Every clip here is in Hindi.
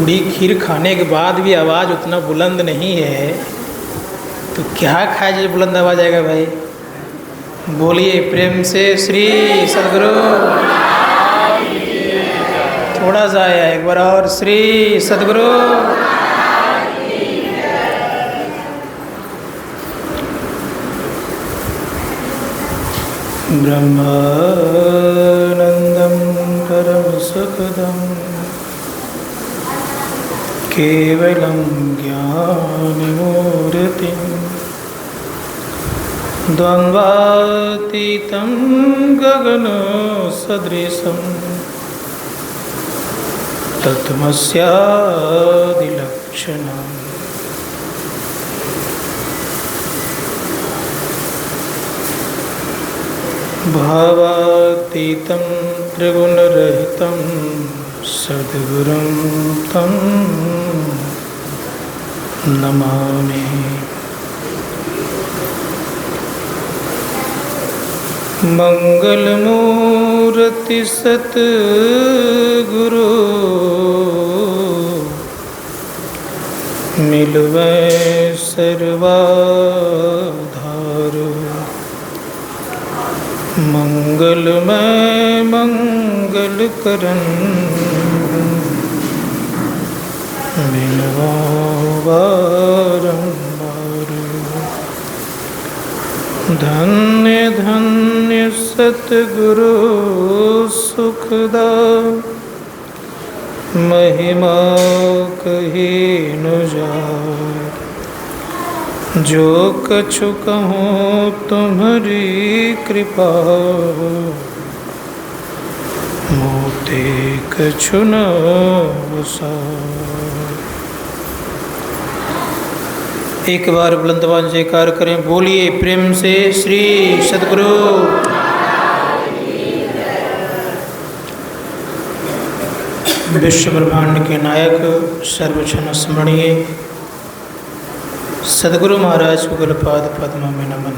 पूड़ी खीर खाने के बाद भी आवाज़ उतना बुलंद नहीं है तो क्या खाया जो बुलंद आवाज़ आएगा भाई। बोलिए प्रेम से श्री सद्गुरु। थोड़ा सा आया एक बार और, श्री सद्गुरु। ब्रह्मानंदं परम सुखदं केवलं ज्ञानमूर्तिं द्वन्द्वातीतं गगनसदृशं तत्त्वमस्यादिलक्षणम्। भावातीतं त्रिगुणरहितं सद्गुरुं तं नमामि। मंगलमूर्ति सद्गुरु मिलवै सर्वाधारु। मंगलमय मंगल करन मिलवा बारंबार। धन्य धन्य सतगुरु सुखदा महिमा कही न जाए। जो कछु कहूँ तुम्हारी कृपा मोते कछु न वसाए। एक बार बुलंद आवाज से जयकार करें। बोलिए प्रेम से श्री सद्गुरु। विश्व ब्रह्मांड के नायक सर्वक्षण स्मरणीय सद्गुरु महाराज को गलपाद पद्म में नमन।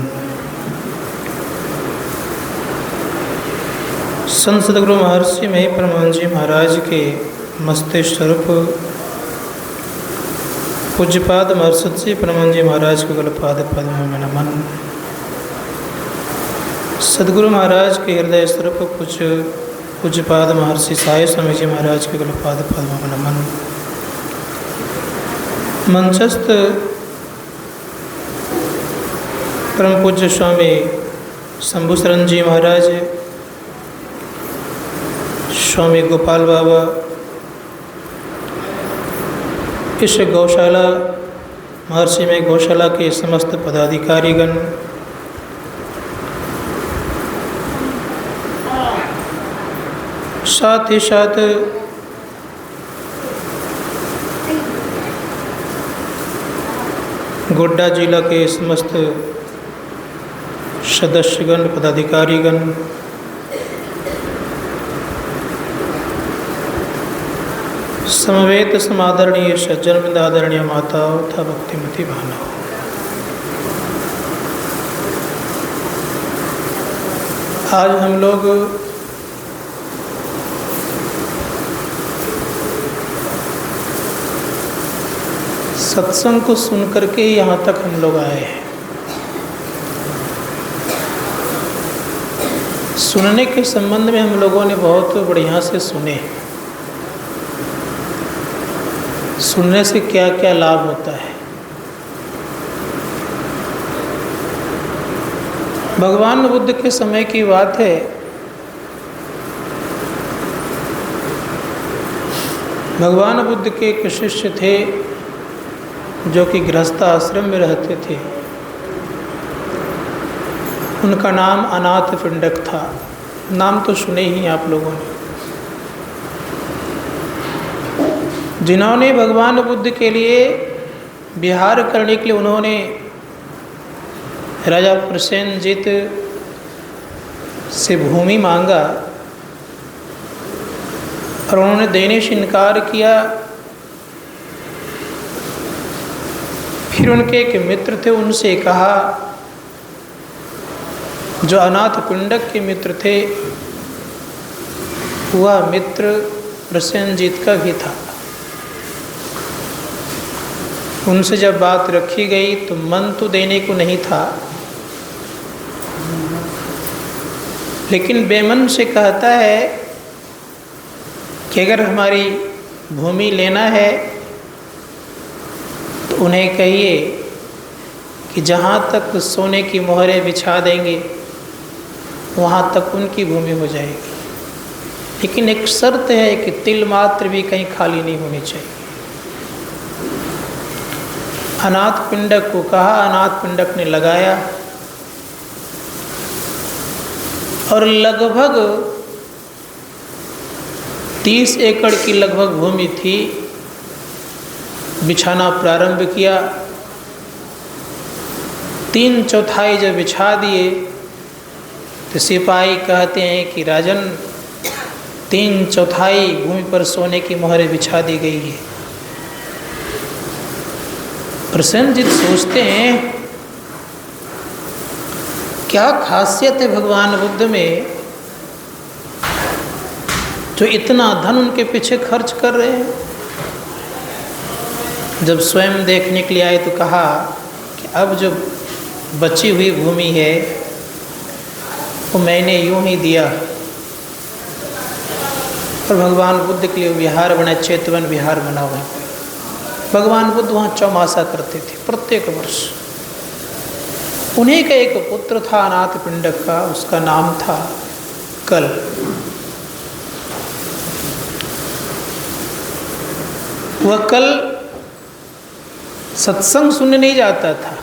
संत सद्गुरु महर्षि में परमानंद जी महाराज के मस्तिष्क स्वरूप पूज्यपाद महर्षि जी परमानंद जी महाराज को गलपाद पद्म में नमन। सद्गुरु महाराज के हृदय स्वरूप पूज्यपाद महर्षि साई स्वामी जी महाराज के गलपाद पद्म में नमन। मंचस्थ परम पूज्य स्वामी शंभुशरण जी महाराज, स्वामी गोपाल बाबा, इस गौशाला महर्षि में गौशाला के समस्त पदाधिकारीगण, साथ ही साथ गोड्डा जिला के समस्त सदस्यगण पदाधिकारीगण, समवेत समादरणीय सज्जन वृंद, आदरणीय माताओं तथा भक्तिमती बहनों, आज हम लोग सत्संग को सुनकर के यहाँ तक हम लोग आए हैं। सुनने के संबंध में हम लोगों ने बहुत बढ़िया से सुने। सुनने से क्या क्या लाभ होता है। भगवान बुद्ध के समय की बात है। भगवान बुद्ध के एक शिष्य थे जो कि गृहस्थ आश्रम में रहते थे। उनका नाम अनाथ पिंडक था। नाम तो सुने ही आप लोगों ने। जिन्होंने भगवान बुद्ध के लिए विहार करने के लिए उन्होंने राजा प्रसेनजीत से भूमि मांगा और उन्होंने देने से इनकार किया। फिर उनके एक मित्र थे, उनसे कहा, जो अनाथ पिंडक के मित्र थे, वह मित्र प्रसेनजीत का भी था। उनसे जब बात रखी गई तो मन तो देने को नहीं था, लेकिन बेमन से कहता है कि अगर हमारी भूमि लेना है तो उन्हें कहिए कि जहाँ तक सोने की मोहरें बिछा देंगे वहाँ तक उनकी भूमि हो जाएगी, लेकिन एक शर्त है कि तिल मात्र भी कहीं खाली नहीं होनी चाहिए। अनाथ पिंडक को कहा, अनाथ पिंडक ने लगाया और लगभग 30 एकड़ की लगभग भूमि थी, बिछाना प्रारंभ किया। 3/4 जब बिछा दिए तो सिपाही कहते हैं कि राजन 3/4 भूमि पर सोने की मोहरें बिछा दी गई है। प्रसन्नजीत सोचते हैं क्या खासियत है भगवान बुद्ध में जो इतना धन उनके पीछे खर्च कर रहे हैं। जब स्वयं देखने के लिए आए तो कहा कि अब जो बची हुई भूमि है वो मैंने यूं ही दिया, और भगवान बुद्ध के लिए विहार बना, चेतवन विहार बना हुआ है। भगवान बुद्ध वहाँ चौमासा करते थे प्रत्येक वर्ष। उन्हीं का एक पुत्र था अनाथ पिंडक का, उसका नाम था कल। वह कल सत्संग सुनने नहीं जाता था,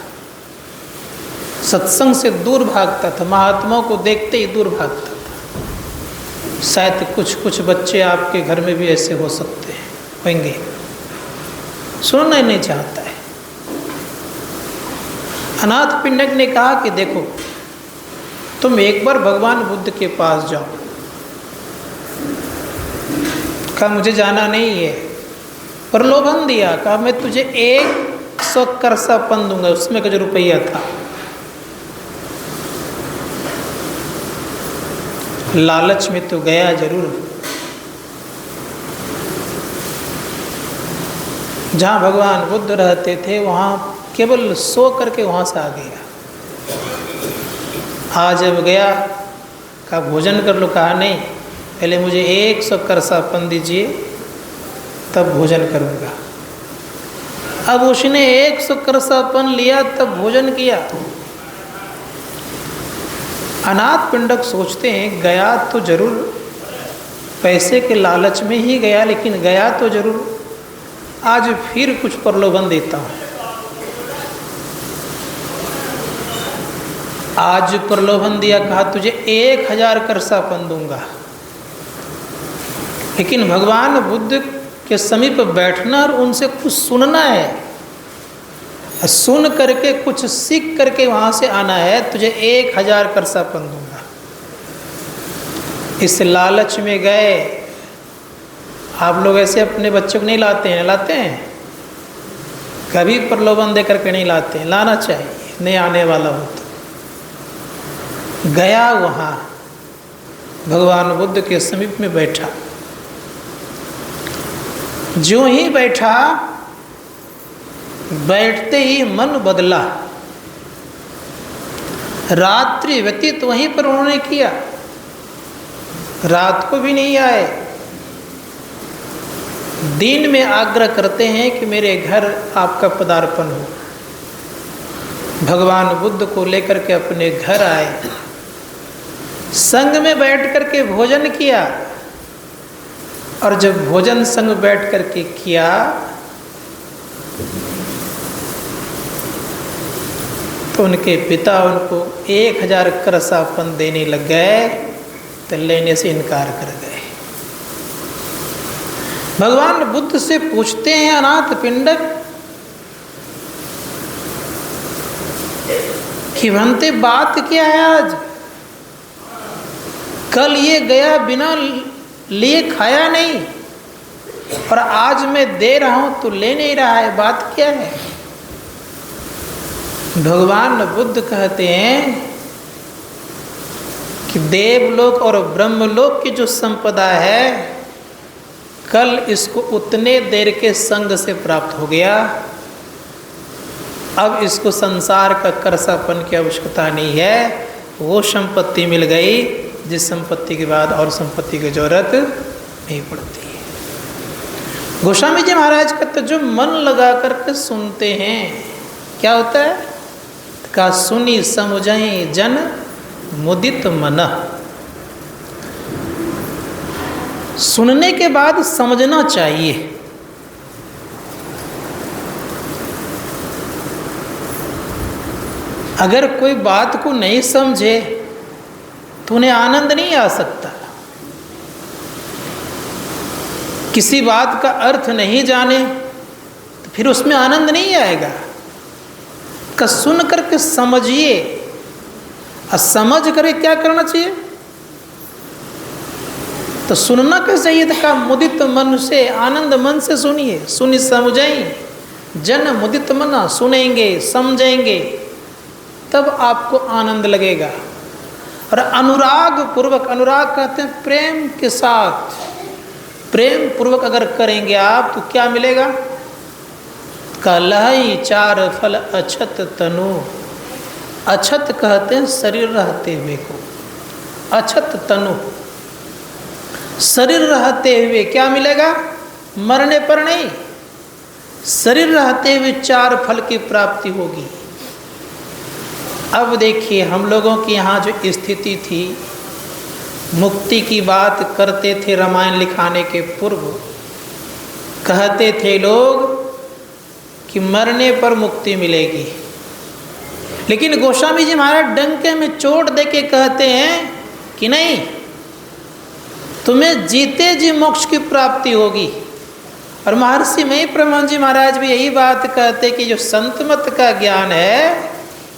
सत्संग से दूर भागता था, महात्माओं को देखते ही दूर भागता था। शायद कुछ बच्चे आपके घर में भी ऐसे हो सकते हैं, होंगे, सुनना ही नहीं चाहता है। अनाथ पिंडक ने कहा कि देखो तुम एक बार भगवान बुद्ध के पास जाओ। कहा मुझे जाना नहीं है, प्रलोभन दिया, कहा मैं तुझे 100 करसापन दूंगा, उसमें का जो रुपया था। लालच में तो गया जरूर। जहाँ भगवान बुद्ध रहते थे वहाँ केवल सो करके वहाँ से आ गया। आज जब गया कहा भोजन कर लो, कहा नहीं पहले मुझे 100 करसापन दीजिए तब भोजन करूँगा। अब उसने 100 करसापन लिया तब भोजन किया। अनाथ पिंडक सोचते हैं गया तो जरूर, पैसे के लालच में ही गया, लेकिन गया तो जरूर। आज फिर कुछ प्रलोभन देता हूँ। आज प्रलोभन दिया, कहा तुझे 1000 करसापन दूंगा। लेकिन भगवान बुद्ध के समीप बैठना और उनसे कुछ सुनना है, सुन करके कुछ सीख करके वहाँ से आना है। तुझे 1000 करसापन दूंगा। इस लालच में गए। आप लोग ऐसे अपने बच्चों को नहीं लाते हैं, लाते हैं? कभी प्रलोभन दे करके नहीं लाते हैं, लाना चाहिए, नहीं आने वाला हो तो। गया वहाँ भगवान बुद्ध के समीप में बैठा। जो ही बैठा, बैठते ही मन बदला। रात्रि व्यतीत वहीं पर उन्होंने किया, रात को भी नहीं आए। दिन में आग्रह करते हैं कि मेरे घर आपका पदार्पण हो। भगवान बुद्ध को लेकर के अपने घर आए, संग में बैठ करके भोजन किया। और जब भोजन संग बैठ करके किया तो उनके पिता उनको 1000 करसापन देने लग गए, तो लेने से इनकार कर गए। भगवान बुद्ध से पूछते हैं अनाथ पिंडक कि भंते बात क्या है आज? कल ये गया बिना लिए खाया नहीं, और आज मैं दे रहा हूं तो ले नहीं रहा है, बात क्या है? भगवान बुद्ध कहते हैं कि देवलोक और ब्रह्मलोक की जो संपदा है, कल इसको उतने देर के संग से प्राप्त हो गया अब इसको संसार का करसापन की आवश्यकता नहीं है, वो संपत्ति मिल गई जिस संपत्ति के बाद और संपत्ति की जरूरत नहीं पड़ती है। गोस्वामी जी महाराज का तो जो मन लगा करके सुनते हैं क्या होता है, का सुनी समझई जन मुदित मन। सुनने के बाद समझना चाहिए। अगर कोई बात को नहीं समझे तो उन्हें आनंद नहीं आ सकता। किसी बात का अर्थ नहीं जाने तो फिर उसमें आनंद नहीं आएगा। का सुन करके समझिए, और समझ करके क्या करना चाहिए, तो सुनना कैसे चाहिए था, का मुदित मन से, आनंद मन से सुनिए। सुनी समझाई जन मुदित मन, सुनेंगे समझेंगे तब आपको आनंद लगेगा। और अनुराग पूर्वक, अनुराग कहते हैं प्रेम के साथ, प्रेम पूर्वक अगर करेंगे आप तो क्या मिलेगा, कलही चार फल अछत तनु। अछत कहते हैं शरीर रहते हुए को, अछत तनु, शरीर रहते हुए क्या मिलेगा, मरने पर नहीं, शरीर रहते हुए चार फल की प्राप्ति होगी। अब देखिए हम लोगों की यहाँ जो स्थिति थी, मुक्ति की बात करते थे रामायण लिखाने के पूर्व, कहते थे लोग कि मरने पर मुक्ति मिलेगी, लेकिन गोस्वामी जी महाराज डंके में चोट देके कहते हैं कि नहीं, तुम्हें जीते जी मोक्ष की प्राप्ति होगी। और महर्षि मई प्रमोद जी महाराज भी यही बात कहते कि जो संत मत का ज्ञान है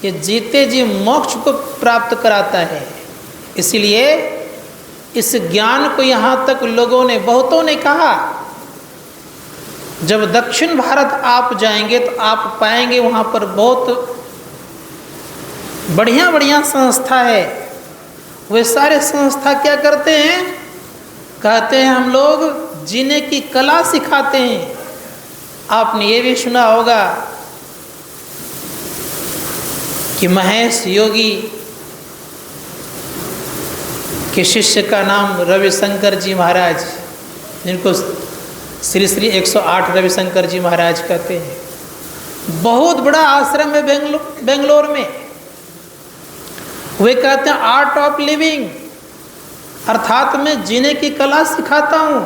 ये जीते जी मोक्ष को प्राप्त कराता है। इसलिए इस ज्ञान को यहाँ तक लोगों ने, बहुतों ने कहा, जब दक्षिण भारत आप जाएंगे तो आप पाएंगे वहाँ पर बहुत बढ़िया बढ़िया संस्था है। वे सारे संस्था क्या करते हैं, कहते हैं हम लोग जीने की कला सिखाते हैं। आपने ये भी सुना होगा कि महेश योगी के शिष्य का नाम रविशंकर जी महाराज, जिनको श्री श्री 108 रविशंकर जी महाराज कहते हैं, बहुत बड़ा आश्रम है बेंगलोर में। वे कहते हैं आर्ट ऑफ लिविंग, अर्थात मैं जीने की कला सिखाता हूँ।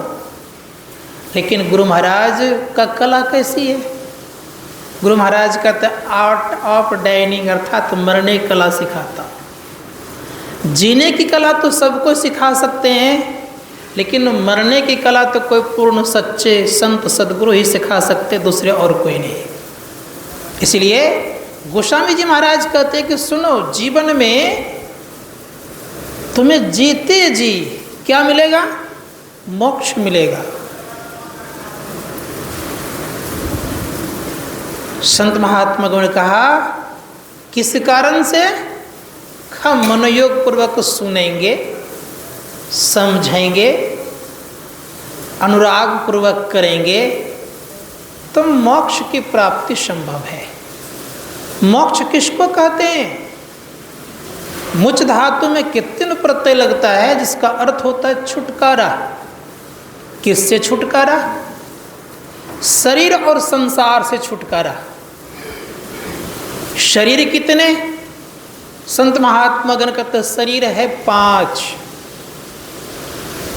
लेकिन गुरु महाराज का कला कैसी है, गुरु महाराज कहते हैं आर्ट ऑफ डाइनिंग, अर्थात मरने की कला सिखाता हूँ। जीने की कला तो सबको सिखा सकते हैं, लेकिन मरने की कला तो कोई पूर्ण सच्चे संत सदगुरु ही सिखा सकते, दूसरे और कोई नहीं। इसलिए गोस्वामी जी महाराज कहते हैं कि सुनो, जीवन में तुम्हें जीते जी क्या मिलेगा, मोक्ष मिलेगा। संत महात्मा ने कहा किस कारण से, हम मनोयोग पूर्वक सुनेंगे समझेंगे अनुराग पूर्वक करेंगे तो मोक्ष की प्राप्ति संभव है। मोक्ष किसको कहते हैं, मुच धातु में कितने प्रत्यय लगता है जिसका अर्थ होता है छुटकारा। किससे छुटकारा, शरीर और संसार से छुटकारा। शरीर कितने, संत महात्मा गण कहते शरीर है 5,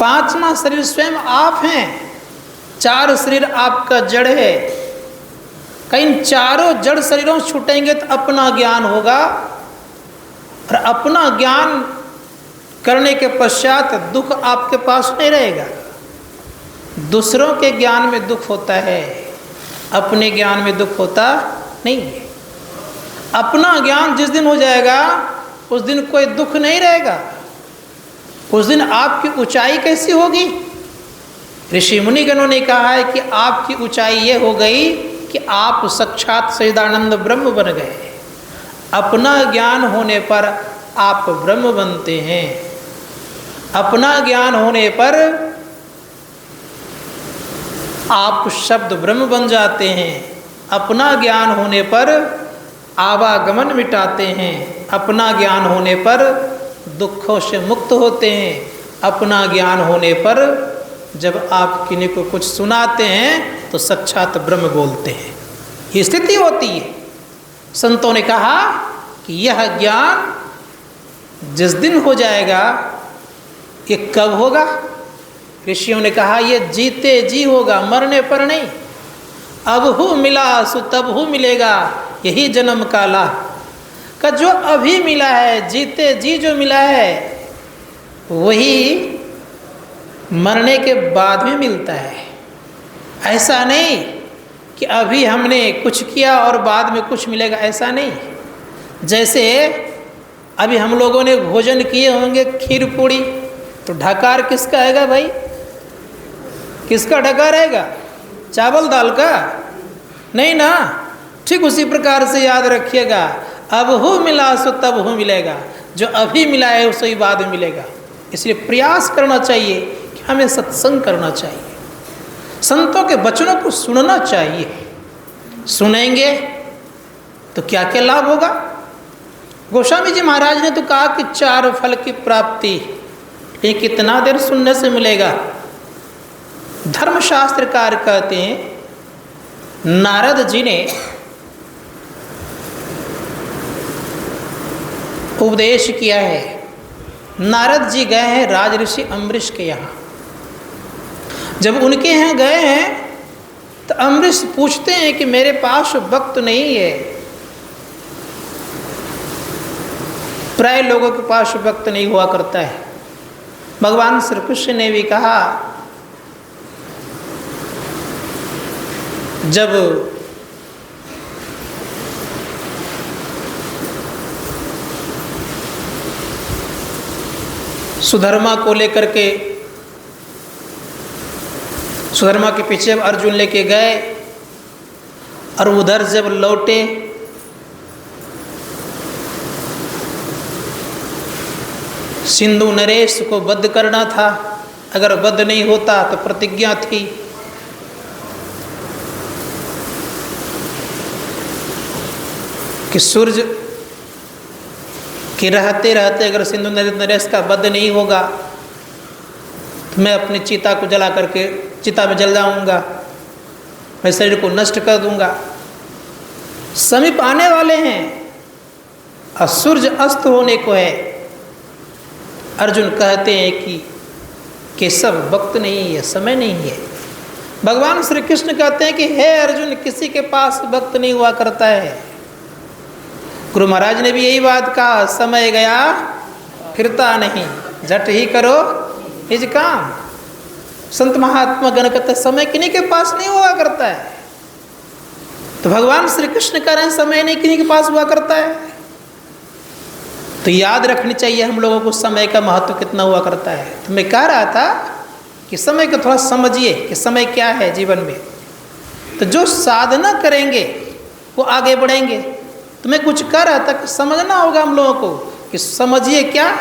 पांचवा शरीर स्वयं आप हैं, 4 शरीर आपका जड़ है। कहीं चारों जड़ शरीरों से छूटेंगे तो अपना ज्ञान होगा, और अपना ज्ञान करने के पश्चात दुख आपके पास नहीं रहेगा। दूसरों के ज्ञान में दुख होता है, अपने ज्ञान में दुख होता नहीं है। अपना ज्ञान जिस दिन हो जाएगा उस दिन कोई दुख नहीं रहेगा। उस दिन आपकी ऊंचाई कैसी होगी, ऋषि मुनिगणों ने कहा है कि आपकी ऊंचाई ये हो गई कि आप साक्षात सच्चिदानंद ब्रह्म बन गए। अपना ज्ञान होने पर आप ब्रह्म बनते हैं। अपना ज्ञान होने पर आप शब्द ब्रह्म बन जाते हैं। अपना ज्ञान होने पर आवागमन मिटाते हैं, अपना ज्ञान होने पर दुखों से मुक्त होते हैं, अपना ज्ञान होने पर जब आप किन्हीं को कुछ सुनाते हैं तो साक्षात ब्रह्म बोलते हैं। ये स्थिति होती है। संतों ने कहा कि यह ज्ञान जिस दिन हो जाएगा, ये कब होगा? ऋषियों ने कहा ये जीते जी होगा, मरने पर नहीं। अब हु मिला सो तब हु मिलेगा, यही जन्म का लाभ का जो अभी मिला है, जीते जी जो मिला है, वही मरने के बाद में मिलता है। ऐसा नहीं कि अभी हमने कुछ किया और बाद में कुछ मिलेगा, ऐसा नहीं। जैसे अभी हम लोगों ने भोजन किए होंगे खीर पूड़ी, तो ढकार किसका आएगा भाई? किसका ढकार रहेगा? चावल दाल का नहीं ना। ठीक उसी प्रकार से याद रखिएगा, अब हो मिला सो तब हो मिलेगा, जो अभी मिला है उसे बाद में मिलेगा। इसलिए प्रयास करना चाहिए कि हमें सत्संग करना चाहिए, संतों के वचनों को सुनना चाहिए। सुनेंगे तो क्या क्या लाभ होगा? गोस्वामी जी महाराज ने तो कहा कि 4 फल की प्राप्ति, ये कितना देर सुनने से मिलेगा? धर्मशास्त्रकार कहते हैं नारद जी ने उपदेश किया है। नारद जी गए हैं राजऋषि अम्बरीश के यहाँ। जब उनके यहाँ गए हैं तो अम्बरीश पूछते हैं कि मेरे पास वक्त नहीं है। प्राय लोगों के पास वक्त नहीं हुआ करता है। भगवान श्री कृष्ण ने भी कहा, जब सुधर्मा को लेकर के, सुधर्मा के पीछे अर्जुन लेके गए और उधर जब लौटे सिंधु नरेश को वध करना था। अगर वध नहीं होता तो प्रतिज्ञा थी कि सूर्य कि रहते रहते अगर सिंधु नरेश का वध नहीं होगा तो मैं अपनी चिता को जला करके चिता में जल जाऊंगा, मैं शरीर को नष्ट कर दूंगा। समीप आने वाले हैं और सूर्य अस्त होने को है। अर्जुन कहते हैं कि केशव वक्त नहीं है, समय नहीं है। भगवान श्री कृष्ण कहते हैं कि हे अर्जुन, किसी के पास वक्त नहीं हुआ करता है। गुरु महाराज ने भी यही बात कहा, समय गया फिरता नहीं, झट ही करो निज काम। संत महात्मा गण कहते समय किन्हीं के पास नहीं हुआ करता है। तो भगवान श्री कृष्ण कह रहे हैं समय नहीं किन्हीं के पास हुआ करता है। तो याद रखनी चाहिए हम लोगों को समय का महत्व कितना हुआ करता है। तो मैं कह रहा था कि समय को थोड़ा समझिए कि समय क्या है जीवन में। तो जो साधना करेंगे वो आगे बढ़ेंगे। तो मैं कुछ कह रहा था कि समझना होगा हम लोगों को कि समझिए क्या।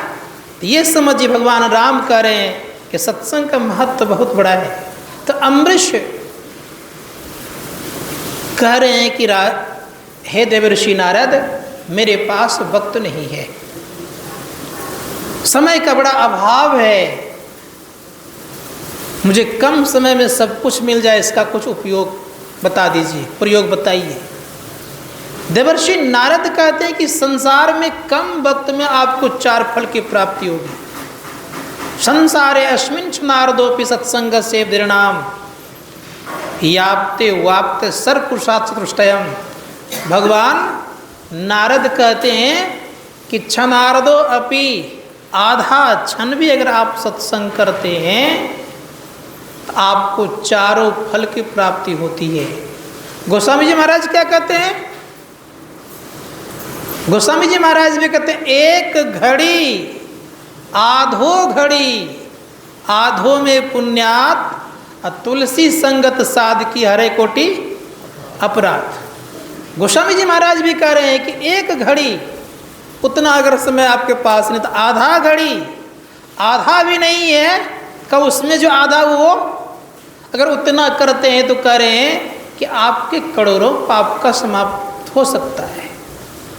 तो ये समझिए भगवान राम कह रहे हैं कि सत्संग का महत्व बहुत बड़ा है। तो अम्बरीश कह रहे हैं कि हे देवर्षि नारद, मेरे पास वक्त नहीं है, समय का बड़ा अभाव है, मुझे कम समय में सब कुछ मिल जाए, इसका कुछ उपयोग बता दीजिए, प्रयोग बताइए। देवर्षि नारद कहते हैं कि संसार में कम वक्त में आपको 4 फल की प्राप्ति होगी। संसारे अस्मिन् नारदोपि सत्संग से दृणाम याप्ते वाप्ते सर्वपुरुषार्थ चतुष्टयम्। भगवान नारद कहते हैं कि क्षणार्धो अपि, आधा क्षण भी अगर आप सत्संग करते हैं तो आपको 4 फल की प्राप्ति होती है। गोस्वामी जी महाराज क्या कहते हैं? गोस्वामी जी महाराज भी कहते हैं एक घड़ी आधो घड़ी, आधो में पुण्यात तुलसी संगत साध की हरे कोटि अपराध। गोस्वामी जी महाराज भी कह रहे हैं कि एक घड़ी, उतना अगर समय आपके पास नहीं तो आधा घड़ी, आधा भी नहीं है कब उसमें जो आधा वो अगर उतना करते हैं तो कह रहे हैं कि आपके करोड़ों पाप का समाप्त हो सकता है।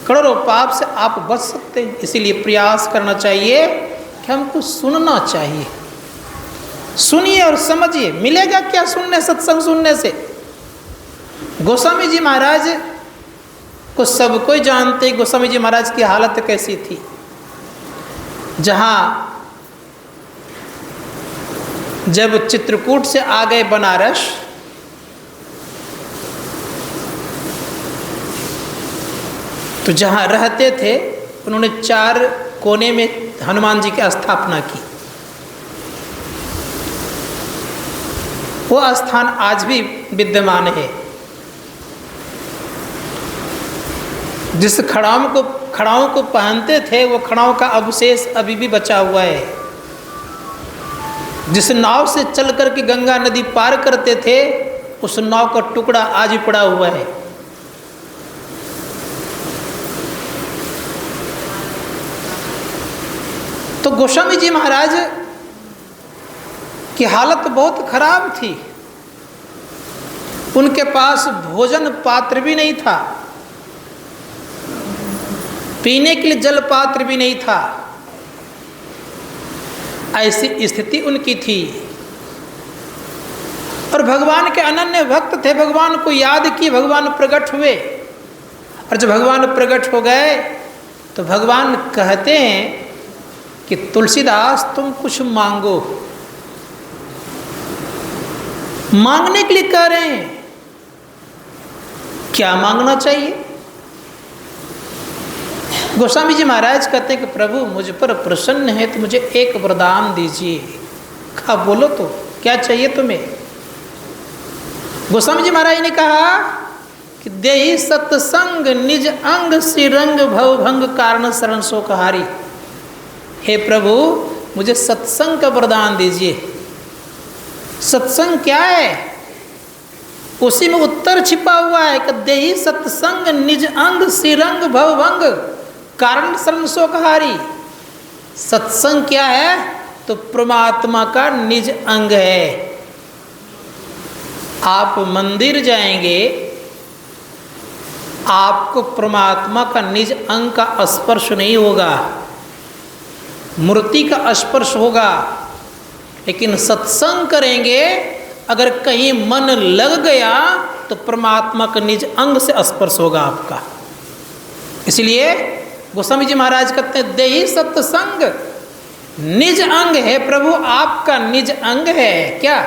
करोड़ों पाप से आप बच सकते हैं। इसीलिए प्रयास करना चाहिए कि हमको सुनना चाहिए। सुनिए और समझिए। मिलेगा क्या सुनने, सत्संग सुनने से? गोस्वामी जी महाराज को सब कोई जानते। गोस्वामी जी महाराज की हालत कैसी थी, जहाँ जब चित्रकूट से आ गए बनारस, तो जहाँ रहते थे उन्होंने 4 कोने में हनुमान जी की स्थापना की। वो स्थान आज भी विद्यमान है। जिस खड़ाओं को पहनते थे, वो खड़ाओं का अवशेष अभी भी बचा हुआ है। जिस नाव से चल करके गंगा नदी पार करते थे, उस नाव का टुकड़ा आज भी पड़ा हुआ है। तो गोस्वामी जी महाराज की हालत बहुत खराब थी। उनके पास भोजन पात्र भी नहीं था, पीने के लिए जल पात्र भी नहीं था। ऐसी स्थिति उनकी थी। और भगवान के अनन्य भक्त थे, भगवान को याद किए, भगवान प्रकट हुए। और जब भगवान प्रकट हो गए तो भगवान कहते हैं कि तुलसीदास तुम कुछ मांगो। मांगने के लिए कह रहे हैं। क्या मांगना चाहिए? गोस्वामी जी महाराज कहते हैं कि प्रभु मुझ पर प्रसन्न है तो मुझे एक वरदान दीजिए। कहा बोलो तो क्या चाहिए तुम्हें? गोस्वामी जी महाराज ने कहा कि देहि सत्संग निज अंग श्रीरंग भवभंग कारण शरण शोकहारी। हे प्रभु मुझे सत्संग का वरदान दीजिए। सत्संग क्या है? उसी में उत्तर छिपा हुआ है कि देहि सत्संग निज अंग श्रीरंग भवभंग कारण शरण शोकहारी। सत्संग क्या है? तो परमात्मा का निज अंग है। आप मंदिर जाएंगे, आपको परमात्मा का निज अंग का स्पर्श नहीं होगा, मूर्ति का स्पर्श होगा। लेकिन सत्संग करेंगे, अगर कहीं मन लग गया तो परमात्मा का निज अंग से स्पर्श होगा आपका। इसलिए गोस्वामी जी महाराज कहते हैं देहि सत्संग निज अंग है। प्रभु आपका निज अंग है। क्या?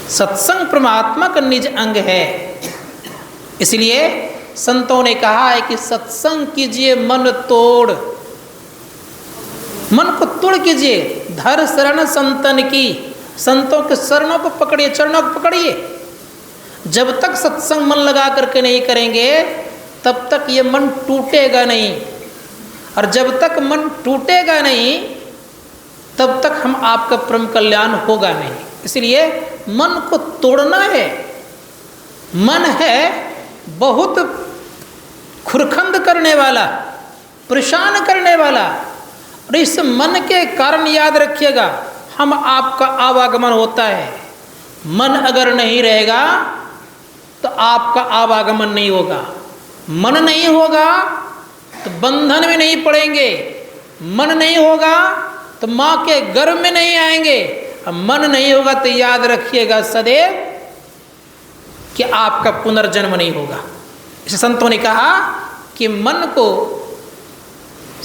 सत्संग परमात्मा का निज अंग है। इसलिए संतों ने कहा है कि सत्संग कीजिए मन तोड़। मन को तोड़ कीजिए। धर शरण संतन की। संतों के शरणों को पकड़िए, चरणों को पकड़िए। जब तक सत्संग मन लगा करके नहीं करेंगे तब तक ये मन टूटेगा नहीं। और जब तक मन टूटेगा नहीं तब तक हम आपका परम कल्याण होगा नहीं। इसलिए मन को तोड़ना है। मन है बहुत खुरखंद करने वाला, परेशान करने वाला। और इस मन के कारण याद रखिएगा हम आपका आवागमन होता है। मन अगर नहीं रहेगा तो आपका आवागमन नहीं होगा। मन नहीं होगा तो बंधन में नहीं पड़ेंगे। मन नहीं होगा तो माँ के गर्भ में नहीं आएंगे। अब मन नहीं होगा तो याद रखिएगा सदैव कि आपका पुनर्जन्म नहीं होगा। इसे संतों ने कहा कि मन को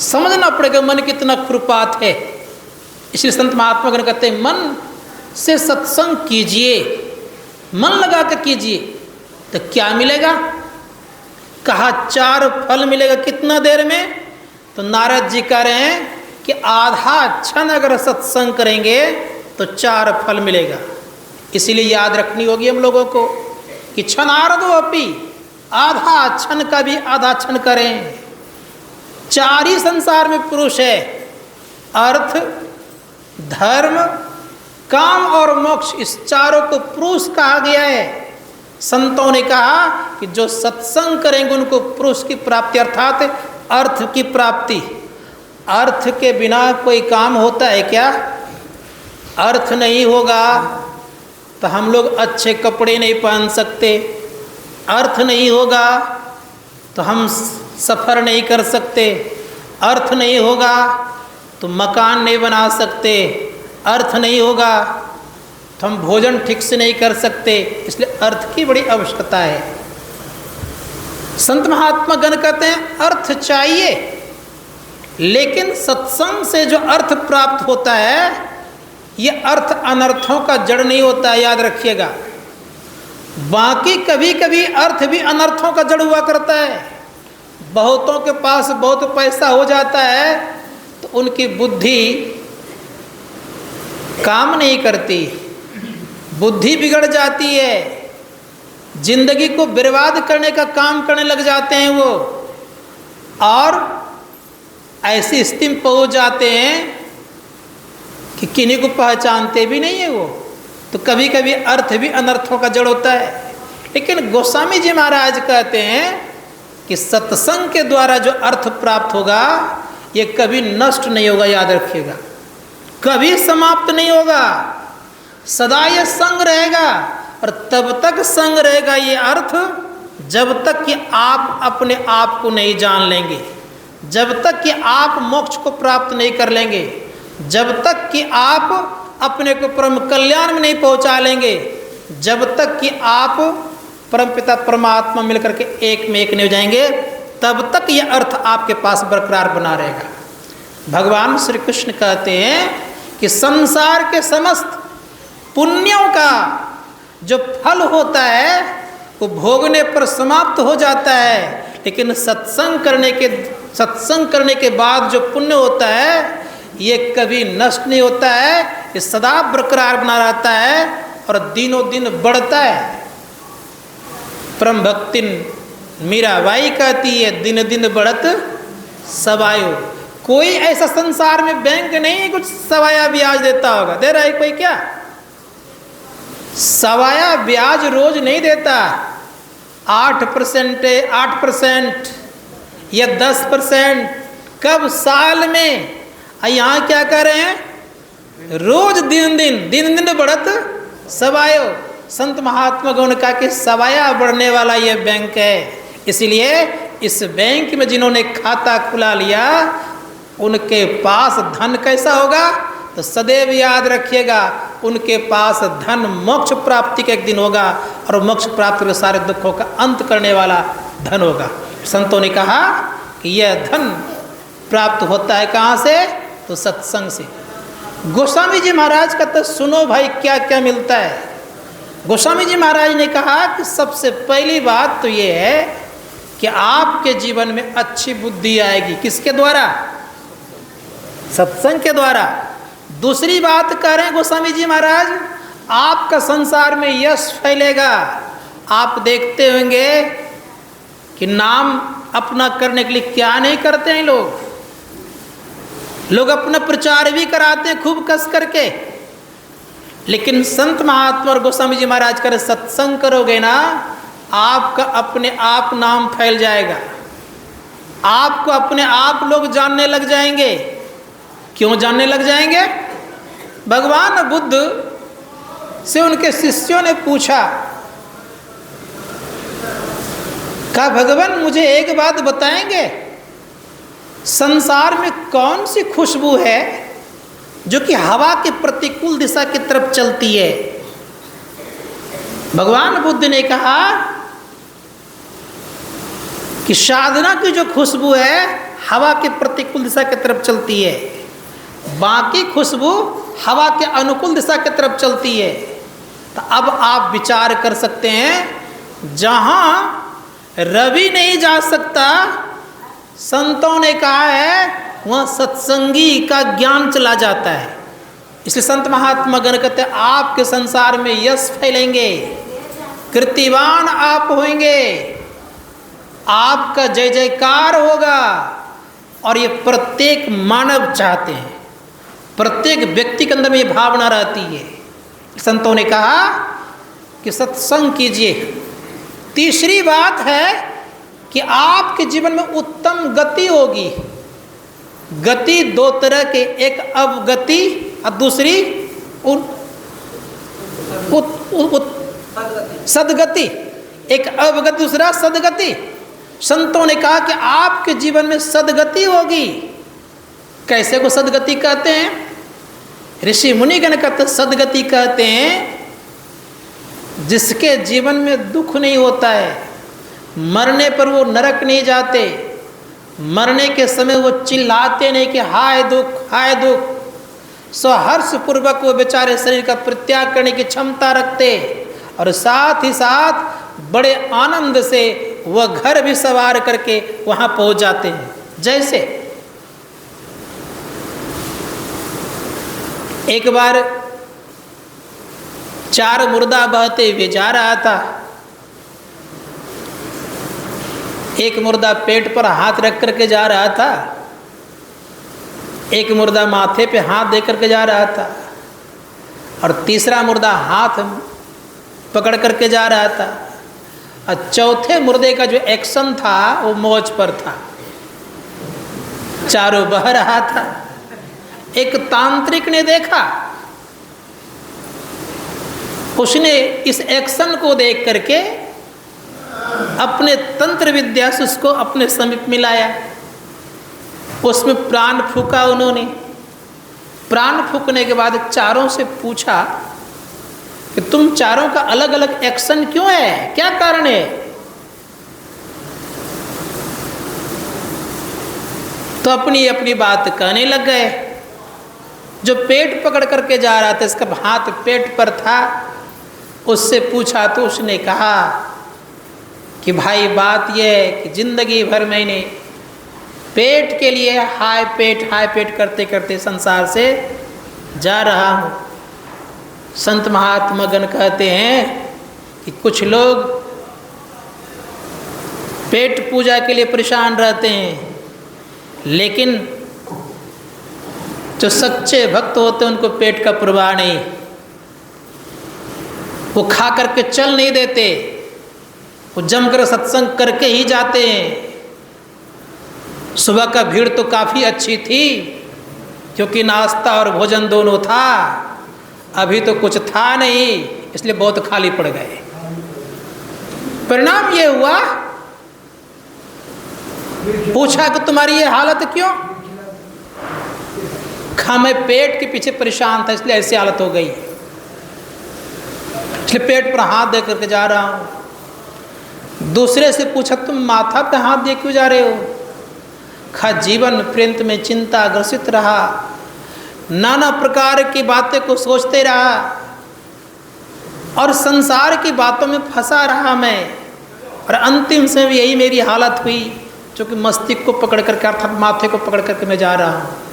समझना पड़ेगा मन कितना खुरपात है। इसलिए संत महात्मा कहते हैं मन से सत्संग कीजिए, मन लगा कर कीजिए तो क्या मिलेगा? कहा 4 फल मिलेगा। कितना देर में? तो नारद जी कह रहे हैं कि आधा क्षण अगर सत्संग करेंगे तो 4 फल मिलेगा। इसीलिए याद रखनी होगी हम लोगों को कि क्षणार्धो अपि, आधा क्षण का भी आधा क्षण करें। 4 ही संसार में पुरुष है, अर्थ, धर्म, काम और मोक्ष। इस चारों को पुरुष कहा गया है। संतों ने कहा कि जो सत्संग करेंगे उनको पुरुष की प्राप्ति अर्थात अर्थ की प्राप्ति। अर्थ के बिना कोई काम होता है क्या? अर्थ नहीं होगा तो हम लोग अच्छे कपड़े नहीं पहन सकते। अर्थ नहीं होगा तो हम सफ़र नहीं कर सकते, अर्थ नहीं होगा तो मकान नहीं बना सकते, अर्थ नहीं होगा तो हम भोजन ठीक से नहीं कर सकते। इसलिए अर्थ की बड़ी आवश्यकता है। संत महात्मा गण कहते हैं अर्थ चाहिए, लेकिन सत्संग से जो अर्थ प्राप्त होता है ये अर्थ अनर्थों का जड़ नहीं होता है, याद रखिएगा। बाकी कभी कभी अर्थ भी अनर्थों का जड़ हुआ करता है। बहुतों के पास बहुत पैसा हो जाता है तो उनकी बुद्धि काम नहीं करती, बुद्धि बिगड़ जाती है, जिंदगी को बर्बाद करने का काम करने लग जाते हैं वो, और ऐसी स्थिति में पहुंच जाते हैं कि किन्हीं को पहचानते भी नहीं है वो। तो कभी कभी अर्थ भी अनर्थों का जड़ होता है। लेकिन गोस्वामी जी महाराज कहते हैं कि सत्संग के द्वारा जो अर्थ प्राप्त होगा ये कभी नष्ट नहीं होगा, याद रखिएगा, कभी समाप्त नहीं होगा, सदा ये संग रहेगा। और तब तक संग रहेगा ये अर्थ जब तक कि आप अपने आप को नहीं जान लेंगे, जब तक कि आप मोक्ष को प्राप्त नहीं कर लेंगे, जब तक कि आप अपने को परम कल्याण में नहीं पहुंचा लेंगे, जब तक कि आप परमपिता परमात्मा मिलकर के एक में एक नहीं हो जाएंगे, तब तक यह अर्थ आपके पास बरकरार बना रहेगा। भगवान श्री कृष्ण कहते हैं कि संसार के समस्त पुण्यों का जो फल होता है वो भोगने पर समाप्त हो जाता है, लेकिन सत्संग करने के बाद जो पुण्य होता है ये कभी नष्ट नहीं होता है, ये सदा बरकरार बना रहता है और दिनों दिन बढ़ता है। परम भक्तिन मीराबाई कहती है दिन दिन बढ़त सवायो। कोई ऐसा संसार में बैंक नहीं कुछ सवाया ब्याज देता होगा, दे रहा है कोई क्या? सवाया ब्याज रोज नहीं देता, 8% 8% या 10%, कब साल में। यहाँ क्या कर रहे हैं? रोज दिन दिन बढ़त सवायो। संत महात्मा गण का कि सवाया बढ़ने वाला ये बैंक है। इसलिए इस बैंक में जिन्होंने खाता खुला लिया उनके पास धन कैसा होगा? तो सदैव याद रखिएगा उनके पास धन मोक्ष प्राप्ति का एक दिन होगा, और मोक्ष प्राप्ति के सारे दुखों का अंत करने वाला धन होगा। संतों ने कहा कि यह धन प्राप्त होता है कहाँ से? तो सत्संग से। गोस्वामी जी महाराज का तो सुनो भाई क्या क्या मिलता है। गोस्वामी जी महाराज ने कहा कि सबसे पहली बात तो ये है कि आपके जीवन में अच्छी बुद्धि आएगी। किसके द्वारा? सत्संग के द्वारा। दूसरी बात कह रहे हैं गोस्वामी जी महाराज, आपका संसार में यश फैलेगा। आप देखते होंगे कि नाम अपना करने के लिए क्या नहीं करते हैं लोग अपना प्रचार भी कराते हैं खूब कस करके। लेकिन संत महात्मा और गोस्वामी जी महाराज कर सत्संग करोगे ना, आपका अपने आप नाम फैल जाएगा, आपको अपने आप लोग जानने लग जाएंगे। क्यों जानने लग जाएंगे? भगवान बुद्ध से उनके शिष्यों ने पूछा, कहा भगवान मुझे एक बात बताएंगे, संसार में कौन सी खुशबू है जो कि हवा के प्रतिकूल दिशा की तरफ चलती है? भगवान बुद्ध ने कहा कि साधना की जो खुशबू है हवा के प्रतिकूल दिशा की तरफ चलती है, बाकी खुशबू हवा के अनुकूल दिशा की तरफ चलती है। तो अब आप विचार कर सकते हैं, जहां रवि नहीं जा सकता, संतों ने कहा है वहाँ सत्संगी का ज्ञान चला जाता है। इसलिए संत महात्मा गण कहते हैं आपके संसार में यश फैलेंगे, कीर्तिवान आप होंगे, आपका जय जयकार होगा। और ये प्रत्येक मानव चाहते हैं, प्रत्येक व्यक्ति के अंदर में ये भावना रहती है। संतों ने कहा कि सत्संग कीजिए। तीसरी बात है कि आपके जीवन में उत्तम गति होगी। गति दो तरह के, एक अवगति और दूसरी सदगति। एक अवगति दूसरा सदगति। संतों ने कहा कि आपके जीवन में सदगति होगी। कैसे को सदगति कहते हैं? ऋषि मुनिगण कहते सदगति कहते हैं जिसके जीवन में दुख नहीं होता है, मरने पर वो नरक नहीं जाते, मरने के समय वो चिल्लाते नहीं कि हाय दुख हाय दुख, स्वहर्ष पूर्वक वो बेचारे शरीर का परित्याग करने की क्षमता रखते और साथ ही साथ बड़े आनंद से वह घर भी सवार करके वहाँ पहुँच जाते हैं। जैसे एक बार 4 मुर्दा बहते हुए जा रहा था। एक मुर्दा पेट पर हाथ रख करके जा रहा था, एक मुर्दा माथे पे हाथ दे करके जा रहा था और तीसरा मुर्दा हाथ पकड़ करके जा रहा था और चौथे मुर्दे का जो एक्शन था वो मौज पर था, चारों बह रहा था। एक तांत्रिक ने देखा, उसने इस एक्शन को देख करके अपने तंत्र विद्या से उसको अपने समीप मिलाया, उसमें प्राण फूका उन्होंने। प्राण फूकने के बाद चारों से पूछा कि तुम चारों का अलग अलग एक्शन क्यों है, क्या कारण है? तो अपनी अपनी बात कहने लग गए। जो पेट पकड़ करके जा रहा था, इसका हाथ पेट पर था, उससे पूछा तो उसने कहा कि भाई बात यह है कि जिंदगी भर मैंने पेट के लिए हाय पेट करते करते संसार से जा रहा हूँ। संत महात्मा गण कहते हैं कि कुछ लोग पेट पूजा के लिए परेशान रहते हैं, लेकिन जो सच्चे भक्त होते हैं उनको पेट का परवाह नहीं, वो खा करके चल नहीं देते, वो जमकर सत्संग करके ही जाते हैं। सुबह का भीड़ तो काफ़ी अच्छी थी क्योंकि नाश्ता और भोजन दोनों था, अभी तो कुछ था नहीं इसलिए बहुत खाली पड़ गए। परिणाम ये हुआ, पूछा कि तुम्हारी ये हालत क्यों? मैं पेट के पीछे परेशान था इसलिए ऐसी हालत हो गई, इसलिए पेट पर हाथ दे करके जा रहा हूँ। दूसरे से पूछा तुम माथा पे हाथ दे क्यों जा रहे हो? जीवन पर्यंत में चिंता ग्रसित रहा, नाना प्रकार की बातें को सोचते रहा और संसार की बातों में फंसा रहा मैं, और अंतिम से भी यही मेरी हालत हुई, जो कि मस्तिष्क को पकड़ करके अर्थात माथे को पकड़ करके मैं जा रहा हूँ।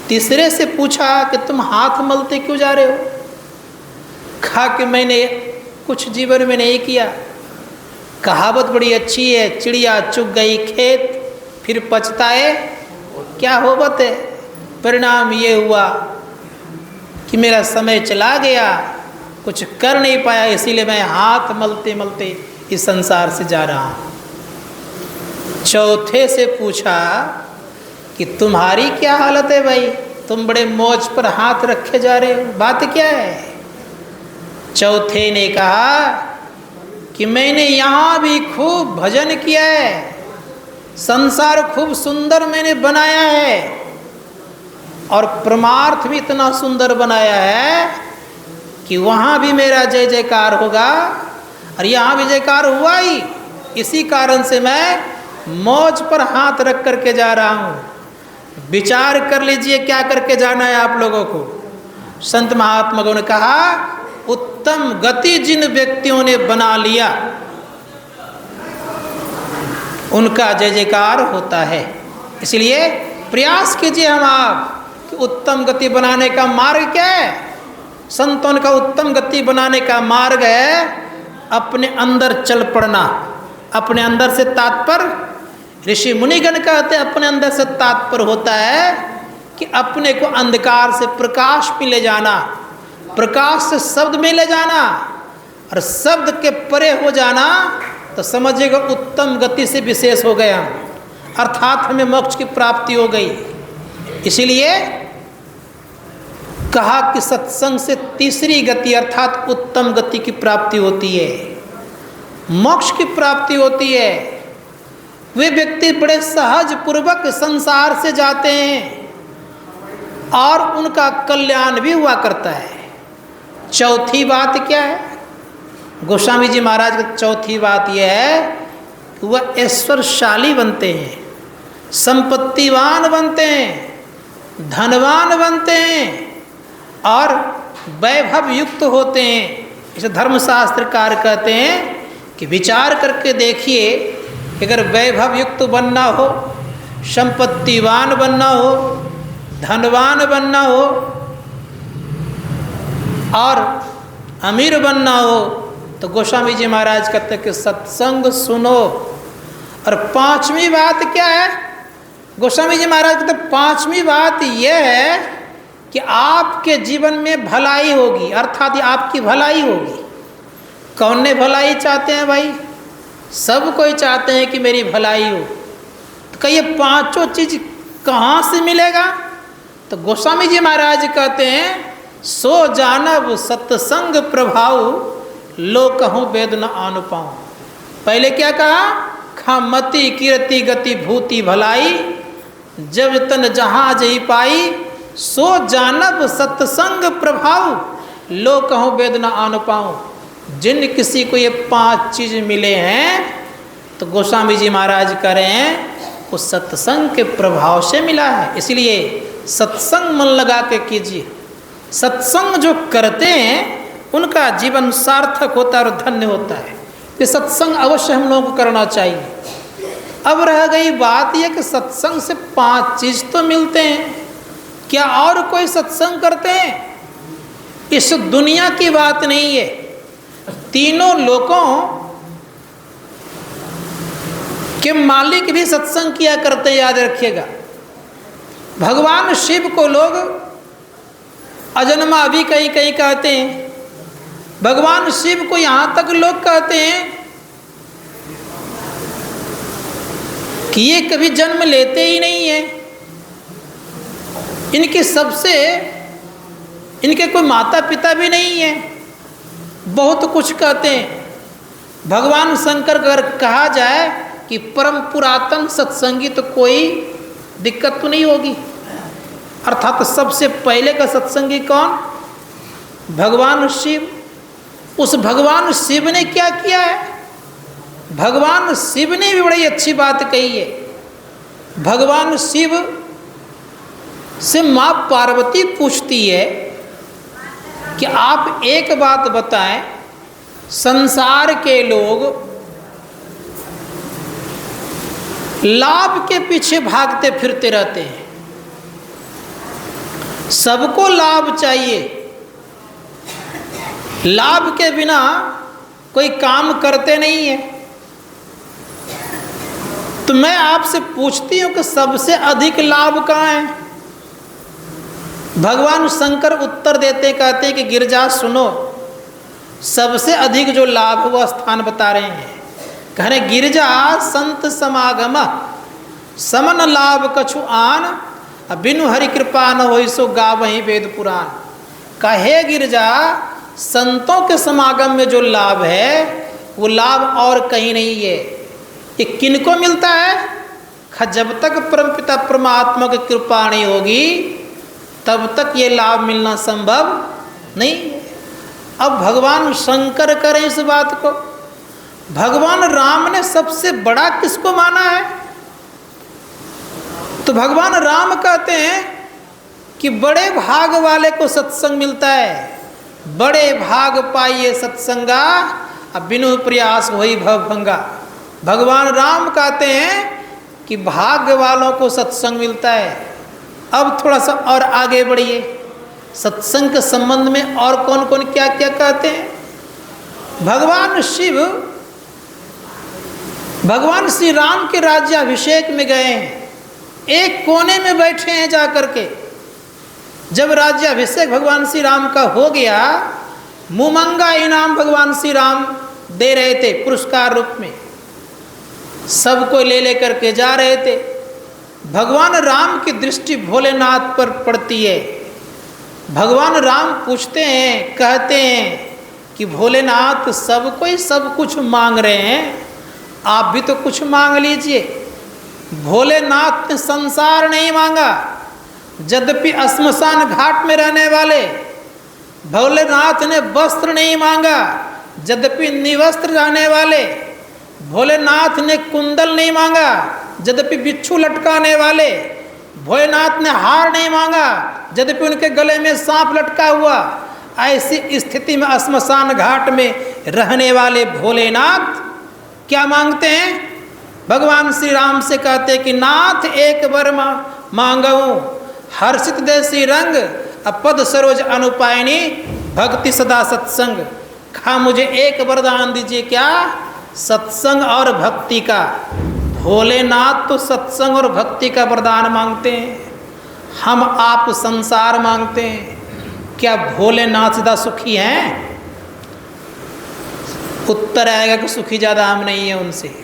तीसरे से पूछा कि तुम हाथ मलते क्यों जा रहे हो? कि मैंने कुछ जीवन में नहीं किया। कहावत बड़ी अच्छी है, चिड़िया चुग गई खेत फिर पछताए क्या होबत है। परिणाम ये हुआ कि मेरा समय चला गया, कुछ कर नहीं पाया, इसीलिए मैं हाथ मलते मलते इस संसार से जा रहा हूँ। चौथे से पूछा कि तुम्हारी क्या हालत है भाई, तुम बड़े मौज पर हाथ रखे जा रहे हो, बात क्या है? चौथे ने कहा कि मैंने यहाँ भी खूब भजन किया है, संसार खूब सुंदर मैंने बनाया है और परमार्थ भी इतना सुंदर बनाया है कि वहाँ भी मेरा जय जयकार होगा और यहाँ भी जयकार हुआ ही। इसी कारण से मैं मौज पर हाथ रख करके जा रहा हूँ। विचार कर लीजिए क्या करके जाना है आप लोगों को। संत महात्मा ने कहा उत्तम गति जिन व्यक्तियों ने बना लिया उनका जय जयकार होता है। इसलिए प्रयास कीजिए हम आप कि उत्तम गति बनाने का मार्ग क्या है? संतों का उत्तम गति बनाने का मार्ग है अपने अंदर चल पड़ना। अपने अंदर से तात्पर्य ऋषि मुनिगण कहते हैं अपने अंदर से तात्पर्य होता है कि अपने को अंधकार से प्रकाश में ले जाना, प्रकाश से शब्द में ले जाना और शब्द के परे हो जाना, तो समझिएगा उत्तम गति से विशेष हो गया, अर्थात हमें मोक्ष की प्राप्ति हो गई। इसीलिए कहा कि सत्संग से तीसरी गति अर्थात उत्तम गति की प्राप्ति होती है, मोक्ष की प्राप्ति होती है। वे व्यक्ति बड़े सहज पूर्वक संसार से जाते हैं और उनका कल्याण भी हुआ करता है। चौथी बात क्या है? गोस्वामी जी महाराज की चौथी बात यह है कि वह ऐश्वर्यशाली बनते हैं, संपत्तिवान बनते हैं, धनवान बनते हैं और वैभव युक्त होते हैं। इसे धर्मशास्त्रकार कहते हैं कि विचार करके देखिए कि अगर वैभव युक्त बनना हो, संपत्तिवान बनना हो, धनवान बनना हो और अमीर बनना हो तो गोस्वामी जी महाराज कहते हैं कि सत्संग सुनो। और पांचवी बात क्या है? गोस्वामी जी महाराज कहते हैं पांचवी बात यह है कि आपके जीवन में भलाई होगी, अर्थात आपकी भलाई होगी। कौन ने भलाई चाहते हैं भाई? सब कोई चाहते हैं कि मेरी भलाई हो। तो क्या ये पांचों चीज कहाँ से मिलेगा? तो गोस्वामी जी महाराज कहते हैं सो जानब सत्संग प्रभाव लो कहूँ वेद न आनु पाऊँ। पहले क्या कहा? खामति कीर्ति गति भूति भलाई जब तन जहाँ जही पाई सो जानब सत्संग प्रभाव लो कहूँ वेद न आनु पाऊँ। जिन किसी को ये पांच चीज मिले हैं तो गोस्वामी जी महाराज कह रहे हैं वो सत्संग के प्रभाव से मिला है। इसलिए सत्संग मन लगा के कीजिए। सत्संग जो करते हैं उनका जीवन सार्थक होता है और धन्य होता है। ये सत्संग अवश्य हम लोगों को करना चाहिए। अब रह गई बात यह कि सत्संग से पांच चीज तो मिलते हैं, क्या और कोई सत्संग करते हैं? इस दुनिया की बात नहीं है, तीनों लोकों के मालिक भी सत्संग किया करते, याद रखिएगा। भगवान शिव को लोग अजन्मा भी कहीं कहीं कहते हैं। भगवान शिव को यहाँ तक लोग कहते हैं कि ये कभी जन्म लेते ही नहीं है। इनके कोई माता पिता भी नहीं है। बहुत कुछ कहते हैं। भगवान शंकर अगर कहा जाए कि परम पुरातन सत्संगी तो कोई दिक्कत तो नहीं होगी। अर्थात सबसे पहले का सत्संगी कौन? भगवान शिव। उस भगवान शिव ने क्या किया है? भगवान शिव ने भी बड़ी अच्छी बात कही है। भगवान शिव से माँ पार्वती पूछती है कि आप एक बात बताएं, संसार के लोग लाभ के पीछे भागते फिरते रहते हैं, सबको लाभ चाहिए, लाभ के बिना कोई काम करते नहीं है। तो मैं आपसे पूछती हूं कि सबसे अधिक लाभ कहाँ है? भगवान शंकर उत्तर देते कहते हैं कि गिरजा सुनो, सबसे अधिक जो लाभ वह स्थान बता रहे हैं। कह रहे गिरजा संत समागम समन लाभ कछु आन बिनु हरि कृपा न होई सो गावहि वेद पुराण। कहे गिरजा संतों के समागम में जो लाभ है वो लाभ और कहीं नहीं है। ये किनको मिलता है? जब तक परमपिता परमात्मा की कृपा नहीं होगी तब तक ये लाभ मिलना संभव नहीं है। अब भगवान शंकर करें इस बात को। भगवान राम ने सबसे बड़ा किसको माना है? तो भगवान राम कहते हैं कि बड़े भाग वाले को सत्संग मिलता है। बड़े भाग पाइए सत्संगा अब बिनु प्रयास वही भवभंगा। भगवान राम कहते हैं कि भाग्य वालों को सत्संग मिलता है। अब थोड़ा सा और आगे बढ़िए, सत्संग के संबंध में और कौन कौन क्या क्या कहते हैं। भगवान श्री राम के राज्याभिषेक में गए हैं, एक कोने में बैठे हैं जा करके। जब राज्याभिषेक भगवान श्री राम का हो गया, मुमंगा इनाम भगवान श्री राम दे रहे थे पुरस्कार रूप में, सबको ले लेकर के जा रहे थे। भगवान राम की दृष्टि भोलेनाथ पर पड़ती है। भगवान राम पूछते हैं, कहते हैं कि भोलेनाथ सबको ही सब कुछ मांग रहे हैं, आप भी तो कुछ मांग लीजिए। भोलेनाथ ने संसार नहीं मांगा, यद्यपि श्मशान घाट में रहने वाले। भोलेनाथ ने वस्त्र नहीं मांगा, यद्यपि निवस्त्र रहने वाले। भोलेनाथ ने कुंडल नहीं मांगा, यद्यपि बिच्छू लटकाने वाले। भोलेनाथ ने हार नहीं मांगा, यद्यपि उनके गले में सांप लटका हुआ। ऐसी स्थिति में श्मशान घाट में रहने वाले भोलेनाथ क्या मांगते हैं? भगवान श्री राम से कहते कि नाथ एक वर मांगऊं, हर्षित देसी रंग, अपद सरोज अनुपायनी, भक्ति सदा सत्संग। कहा मुझे एक वरदान दीजिए, क्या? सत्संग और भक्ति का। भोलेनाथ तो सत्संग और भक्ति का वरदान मांगते हैं, हम आप संसार मांगते हैं। क्या भोलेनाथ ज़्यादा सुखी हैं? उत्तर आएगा कि सुखी ज़्यादा हम नहीं है उनसे।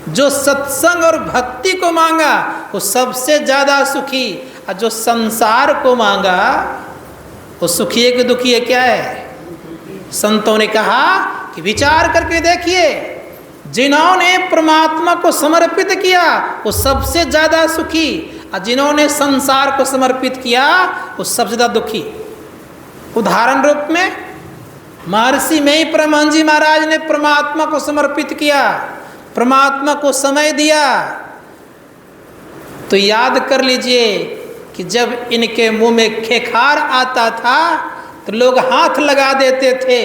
जो सत्संग और भक्ति को मांगा वो सबसे ज़्यादा सुखी, और जो संसार को मांगा वो सुखी है कि दुखी है? क्या है? संतों ने कहा कि विचार करके देखिए, जिन्होंने परमात्मा को समर्पित किया वो सबसे ज़्यादा सुखी, और जिन्होंने संसार को समर्पित किया वो सबसे ज़्यादा दुखी। उदाहरण रूप में महर्षि में परमहंस जी महाराज ने परमात्मा को समर्पित किया, परमात्मा को समय दिया। तो याद कर लीजिए कि जब इनके मुंह में खेखार आता था तो लोग हाथ लगा देते थे।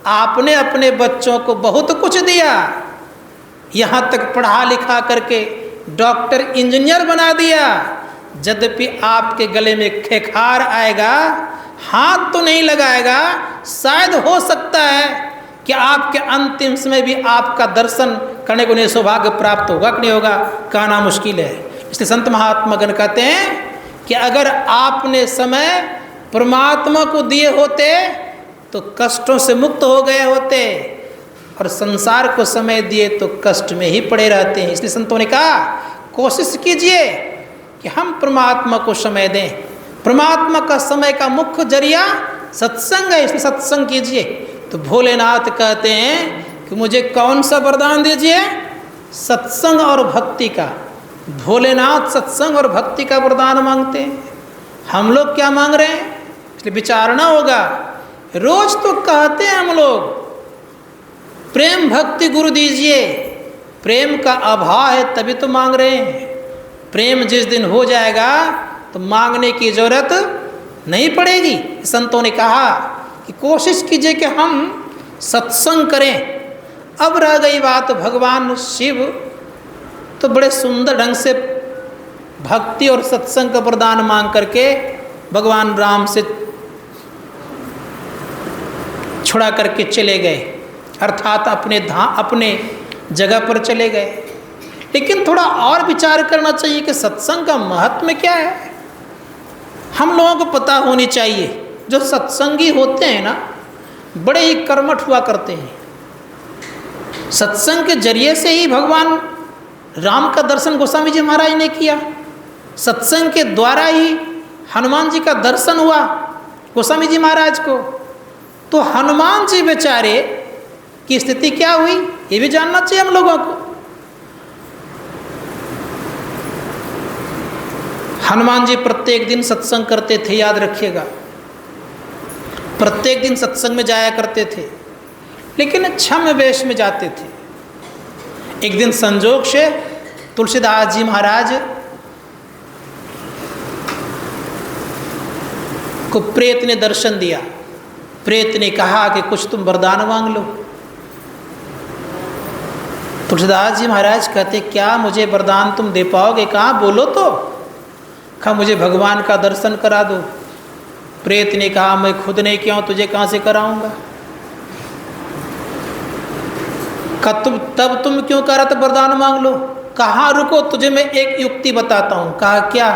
आपने अपने बच्चों को बहुत कुछ दिया, यहाँ तक पढ़ा लिखा करके डॉक्टर इंजीनियर बना दिया। यद्यपि आपके गले में खेखार आएगा, हाथ तो नहीं लगाएगा, शायद हो सकता है कि आपके अंतिम समय भी आपका दर्शन करने को नहीं सौभाग्य प्राप्त होगा कि नहीं होगा, कहना मुश्किल है। इसलिए संत महात्मा गण कहते हैं कि अगर आपने समय परमात्मा को दिए होते तो कष्टों से मुक्त हो गए होते, और संसार को समय दिए तो कष्ट में ही पड़े रहते हैं। इसलिए संतों ने कहा कोशिश कीजिए कि हम परमात्मा को समय दें। परमात्मा का समय का मुख्य जरिया सत्संग है, इसलिए सत्संग कीजिए। तो भोलेनाथ कहते हैं कि मुझे कौन सा वरदान दीजिए? सत्संग और भक्ति का। भोलेनाथ सत्संग और भक्ति का वरदान मांगते हैं, हम लोग क्या मांग रहे हैं? इसलिए विचारना होगा। रोज तो कहते हैं हम लोग प्रेम भक्ति गुरु दीजिए, प्रेम का अभाव है तभी तो मांग रहे हैं। प्रेम जिस दिन हो जाएगा तो मांगने की जरूरत नहीं पड़ेगी। संतों ने कहा कि कोशिश कीजिए कि हम सत्संग करें। अब रह गई बात भगवान शिव, तो बड़े सुंदर ढंग से भक्ति और सत्संग का वरदान मांग करके भगवान राम से छुड़ा करके चले गए, अर्थात अपने जगह पर चले गए। लेकिन थोड़ा और विचार करना चाहिए कि सत्संग का महत्व क्या है, हम लोगों को पता होनी चाहिए। जो सत्संगी होते हैं ना, बड़े ही कर्मठ हुआ करते हैं। सत्संग के जरिए से ही भगवान राम का दर्शन गोस्वामी जी महाराज ने किया। सत्संग के द्वारा ही हनुमान जी का दर्शन हुआ गोस्वामी जी महाराज को। तो हनुमान जी बेचारे की स्थिति क्या हुई, ये भी जानना चाहिए हम लोगों को। हनुमान जी प्रत्येक दिन सत्संग करते थे, याद रखिएगा। प्रत्येक दिन सत्संग में जाया करते थे, लेकिन छद्म वेश में जाते थे। एक दिन संजोग से तुलसीदास जी महाराज को प्रेत ने दर्शन दिया। प्रेत ने कहा कि कुछ तुम वरदान मांग लो। तुलसीदास जी महाराज कहते क्या मुझे वरदान तुम दे पाओगे? कहा बोलो तो। कहा मुझे भगवान का दर्शन करा दो। प्रेत ने कहा मैं खुद नहीं किया हूँ, तुझे कहाँ से कराऊंगा? तब तुम क्यों कह रहा था वरदान मांग लो? कहा रुको, तुझे मैं एक युक्ति बताता हूँ। कहा क्या?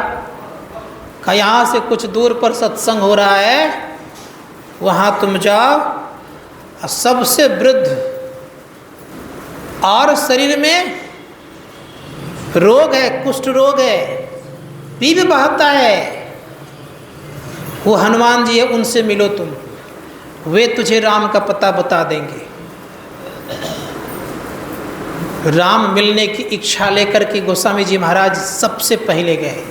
कहा यहाँ से कुछ दूर पर सत्संग हो रहा है, वहाँ तुम जाओ। सबसे वृद्ध और शरीर में रोग है, कुष्ठ रोग है, पी भी बहता है, वो हनुमान जी है, उनसे मिलो तुम, वे तुझे राम का पता बता देंगे। राम मिलने की इच्छा लेकर के गोस्वामी जी महाराज सबसे पहले गए।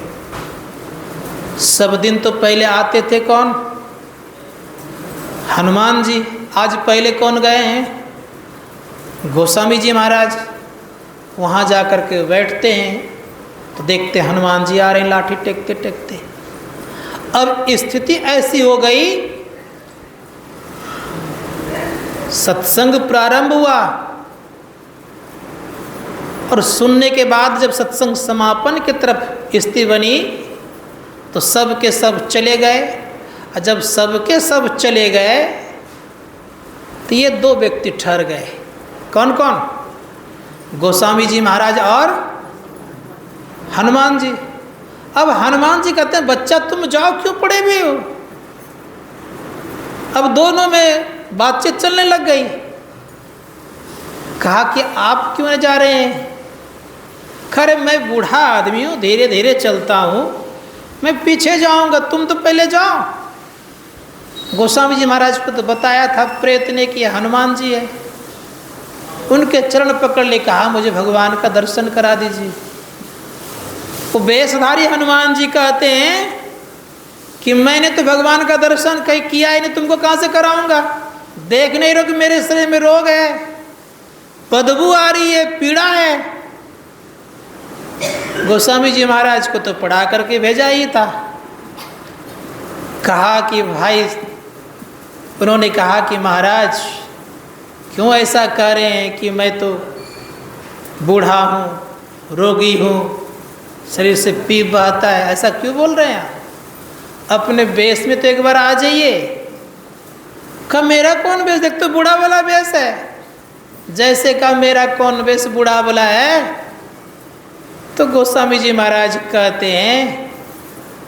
सब दिन तो पहले आते थे कौन? हनुमान जी। आज पहले कौन गए हैं? गोस्वामी जी महाराज। वहाँ जा कर के बैठते हैं तो देखते हनुमान जी आ रहे हैं लाठी टेकते टेकते। अब स्थिति ऐसी हो गई, सत्संग प्रारंभ हुआ और सुनने के बाद जब सत्संग समापन की तरफ स्थिति बनी तो सब के सब चले गए। और जब सब के सब चले गए तो ये दो व्यक्ति ठहर गए। कौन कौन? गोस्वामी जी महाराज और हनुमान जी। अब हनुमान जी कहते हैं बच्चा तुम जाओ, क्यों पड़े हुए हो? अब दोनों में बातचीत चलने लग गई। कहा कि आप क्यों नहीं जा रहे हैं? खैर मैं बूढ़ा आदमी हूँ, धीरे धीरे चलता हूँ, मैं पीछे जाऊंगा, तुम तो पहले जाओ। गोस्वामी जी महाराज को तो बताया था प्रेत ने कि हनुमान जी है। उनके चरण पकड़ ले कहा मुझे भगवान का दर्शन करा दीजिए। वो वेशधारी हनुमान जी कहते हैं कि मैंने तो भगवान का दर्शन कहीं किया ही नहीं, तुमको कहाँ से कराऊंगा? देख नहीं रहो कि मेरे शरीर में रोग है, बदबू आ रही है, पीड़ा है। गोस्वामी जी महाराज को तो पढ़ा करके भेजा ही था। कहा कि भाई, उन्होंने कहा कि महाराज क्यों ऐसा कह रहे हैं कि मैं तो बूढ़ा हूँ, रोगी हूँ, शरीर से पी बहता है, ऐसा क्यों बोल रहे हैं आप? अपने वेश में तो एक बार आ जाइए। कहा मेरा कौन वेश? देख तो बूढ़ा वाला वेश है। जैसे कहा मेरा कौन वेश बूढ़ा वाला है? तो गोस्वामी जी महाराज कहते हैं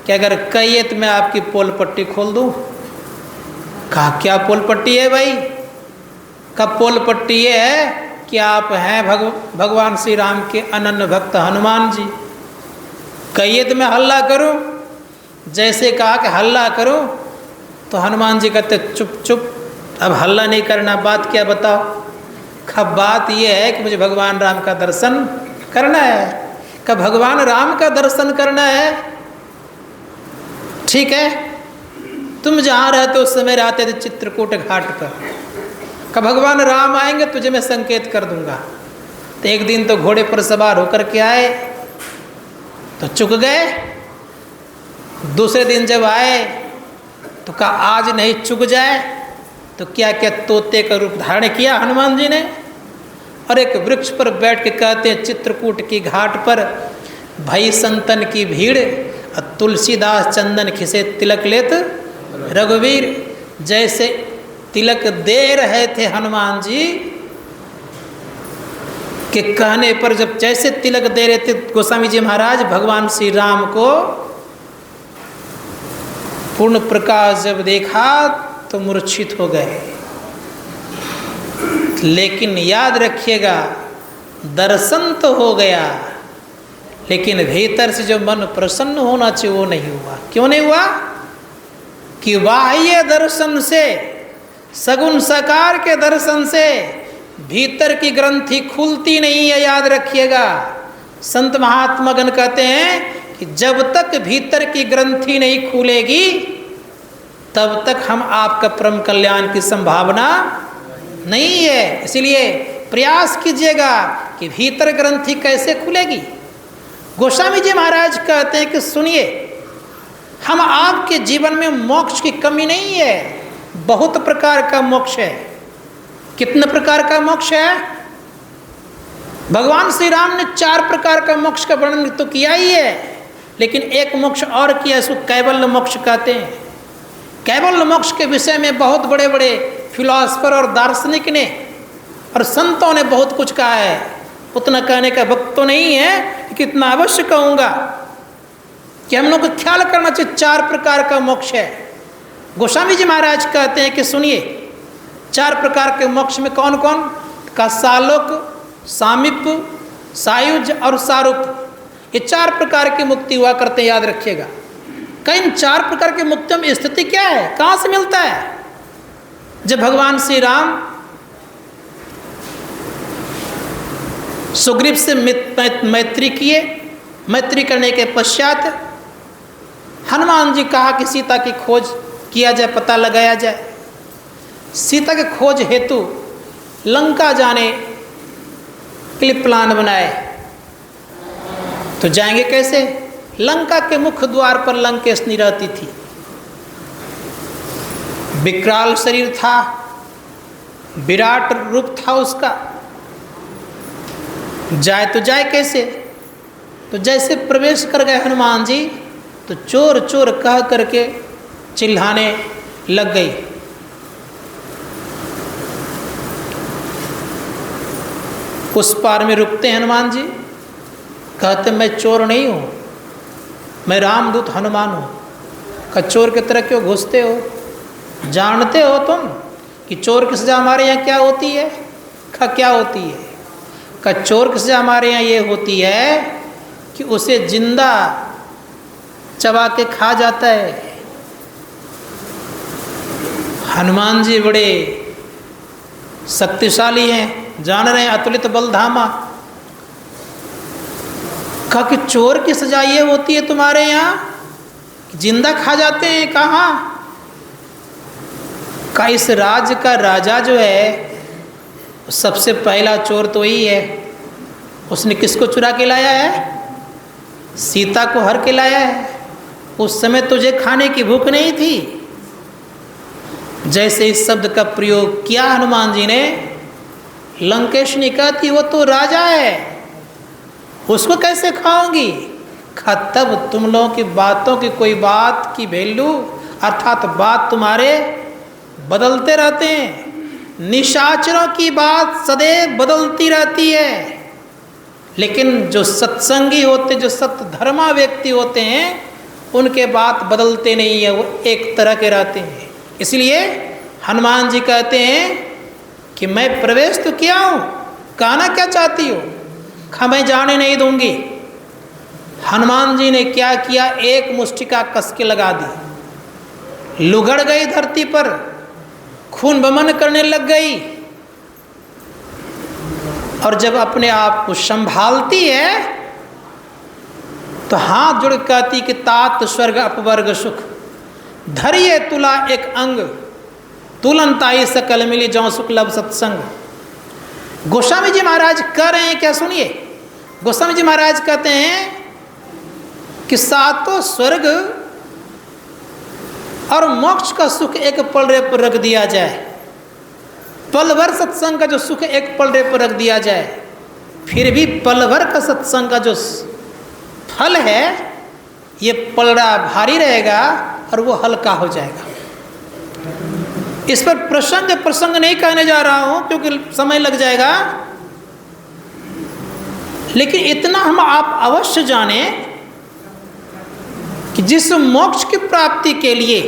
कि अगर कहिए तो मैं आपकी पोल पट्टी खोल दूँ। कहा क्या पोल पट्टी है भाई? कब पोल पट्टी ये है कि आप हैं भगवान श्री राम के अनन्य भक्त हनुमान जी। कहिए तो मैं हल्ला करूं? जैसे कहा कि हल्ला करूं तो हनुमान जी कहते चुप चुप, अब हल्ला नहीं करना, बात क्या बताओ? कब बात ये है कि मुझे भगवान राम का दर्शन करना है। कब भगवान राम का दर्शन करना है? ठीक है, तुम जहाँ रहते उस समय रहते थे चित्रकूट घाट पर। कब भगवान राम आएंगे तुझे मैं संकेत कर दूंगा। तो एक दिन तो घोड़े पर सवार होकर के आए तो चुक गए। दूसरे दिन जब आए तो कहा आज नहीं चुक जाए। तो क्या क्या तोते का रूप धारण किया हनुमान जी ने और एक वृक्ष पर बैठ के कहते हैं चित्रकूट की घाट पर भई संतन की भीड़, तुलसीदास चंदन खिसे तिलक लेत रघुवीर। जैसे तिलक दे रहे थे हनुमान जी के कहने पर, जब जैसे तिलक दे रहे थे गोस्वामी जी महाराज भगवान श्री राम को, पूर्ण प्रकाश जब देखा तो मूर्छित हो गए। लेकिन याद रखिएगा दर्शन तो हो गया, लेकिन भीतर से जो मन प्रसन्न होना चाहिए वो नहीं हुआ। क्यों नहीं हुआ? कि बाह्य दर्शन से, सगुण साकार के दर्शन से भीतर की ग्रंथि खुलती नहीं है। याद रखिएगा, संत महात्मागण कहते हैं कि जब तक भीतर की ग्रंथि नहीं खुलेगी तब तक हम आपका परम कल्याण की संभावना नहीं है। इसलिए प्रयास कीजिएगा कि भीतर ग्रंथि कैसे खुलेगी। गोस्वामी जी महाराज कहते हैं कि सुनिए, हम आपके जीवन में मोक्ष की कमी नहीं है, बहुत प्रकार का मोक्ष है। कितने प्रकार का मोक्ष है? भगवान श्री राम ने 4 प्रकार का मोक्ष का वर्णन तो किया ही है, लेकिन एक मोक्ष और किया, इसको कैवल्य मोक्ष कहते हैं। कैवल्य मोक्ष के विषय में बहुत बड़े बड़े फिलॉसफर और दार्शनिक ने और संतों ने बहुत कुछ कहा है। उतना कहने का वक्त तो नहीं है, कितना अवश्य कहूँगा कि हम लोग को ख्याल करना चाहिए। 4 प्रकार का मोक्ष है। गोस्वामी जी महाराज कहते हैं कि सुनिए, 4 प्रकार के मोक्ष में कौन कौन का? सालोक, सामीप, सायुज और सारूप। ये 4 प्रकार की मुक्ति हुआ करते हैं, याद रखिएगा। कई 4 प्रकार के मुक्तियों में स्थिति क्या है, कहाँ से मिलता है? जब भगवान श्री राम सुग्रीव से मैत्री किए। मैत्री करने के पश्चात हनुमान जी कहा कि सीता की खोज किया जाए, पता लगाया जाए। सीता के खोज हेतु लंका जाने के लिए प्लान बनाए। तो जाएंगे कैसे? लंका के मुख्य द्वार पर लंकेशनी रहती थी। विकराल शरीर था, विराट रूप था उसका। जाए तो जाए कैसे? तो जैसे प्रवेश कर गए हनुमान जी तो चोर चोर कह करके चिल्लाने लग गई। उस पार में रुकते हैं हनुमान जी, कहते मैं चोर नहीं हूँ, मैं रामदूत हनुमान हूँ। का चोर की तरह क्यों घुसते हो? जानते हो तुम कि चोर की सजा हमारे यहाँ क्या होती है? क्या होती है? का चोर की सजा हमारे यहाँ ये होती है कि उसे जिंदा चबा के खा जाता है। हनुमान जी बड़े शक्तिशाली हैं, जान रहे हैं, अतुलित बलधामा। कहा कि चोर की सजा ये होती है तुम्हारे यहाँ, जिंदा खा जाते हैं। कहाँ का इस राज्य का राजा जो है सबसे पहला चोर तो ही है। उसने किसको चुरा के लाया है? सीता को हर के लाया है। उस समय तुझे खाने की भूख नहीं थी। जैसे इस शब्द का प्रयोग किया हनुमान जी ने, लंकेश ने कहती वो तो राजा है, उसको कैसे खाओगी? तब तुम लोगों की बातों की कोई बात की वैल्यू अर्थात बात तुम्हारे बदलते रहते हैं। निशाचरों की बात सदैव बदलती रहती है, लेकिन जो सत्संगी होते, जो सत्य धर्मा व्यक्ति होते हैं, उनके बात बदलते नहीं है, वो एक तरह के रहते हैं। इसलिए हनुमान जी कहते हैं कि मैं प्रवेश तो किया हूँ, कहना क्या चाहती हो? मैं जाने नहीं दूंगी। हनुमान जी ने क्या किया? एक मुष्टिका कस के लगा दी, लुगड़ गई धरती पर, खून बमन करने लग गई। और जब अपने आप को संभालती है तो हाथ जोड़ कहती कि तात स्वर्ग अपवर्ग सुख, धरिए तुला एक अंग, तुलनताई सकल मिली जौ सुख लब सत्संग। गोस्वामी जी महाराज कह रहे हैं क्या? सुनिए, गोस्वामी जी महाराज कहते हैं कि सातों स्वर्ग और मोक्ष का सुख एक पलड़े पर रख दिया जाए, पल भर सत्संग का जो सुख एक पलड़े पर रख दिया जाए, फिर भी पल भर का सत्संग का जो फल है ये पलड़ा भारी रहेगा और वो हल्का हो जाएगा। इस पर प्रसंग नहीं कहने जा रहा हूं क्योंकि समय लग जाएगा, लेकिन इतना हम आप अवश्य जाने कि जिस मोक्ष की प्राप्ति के लिए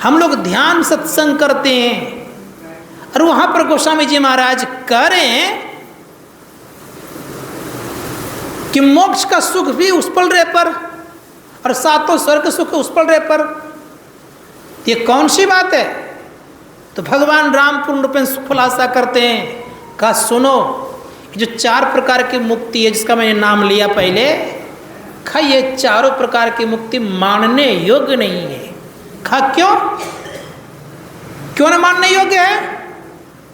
हम लोग ध्यान सत्संग करते हैं, और वहां पर गोस्वामी जी महाराज कह रहे हैं कि मोक्ष का सुख भी उस पलड़े पर और सातों स्वर्ग सुख उस पलड़े पर। ये कौन सी बात है? तो भगवान राम पूर्ण रूप में खुलासा करते हैं। कहा सुनो, जो चार प्रकार की मुक्ति है जिसका मैंने नाम लिया पहले, ये चारों प्रकार की मुक्ति मानने योग्य नहीं है। क्यों ना मानने योग्य है?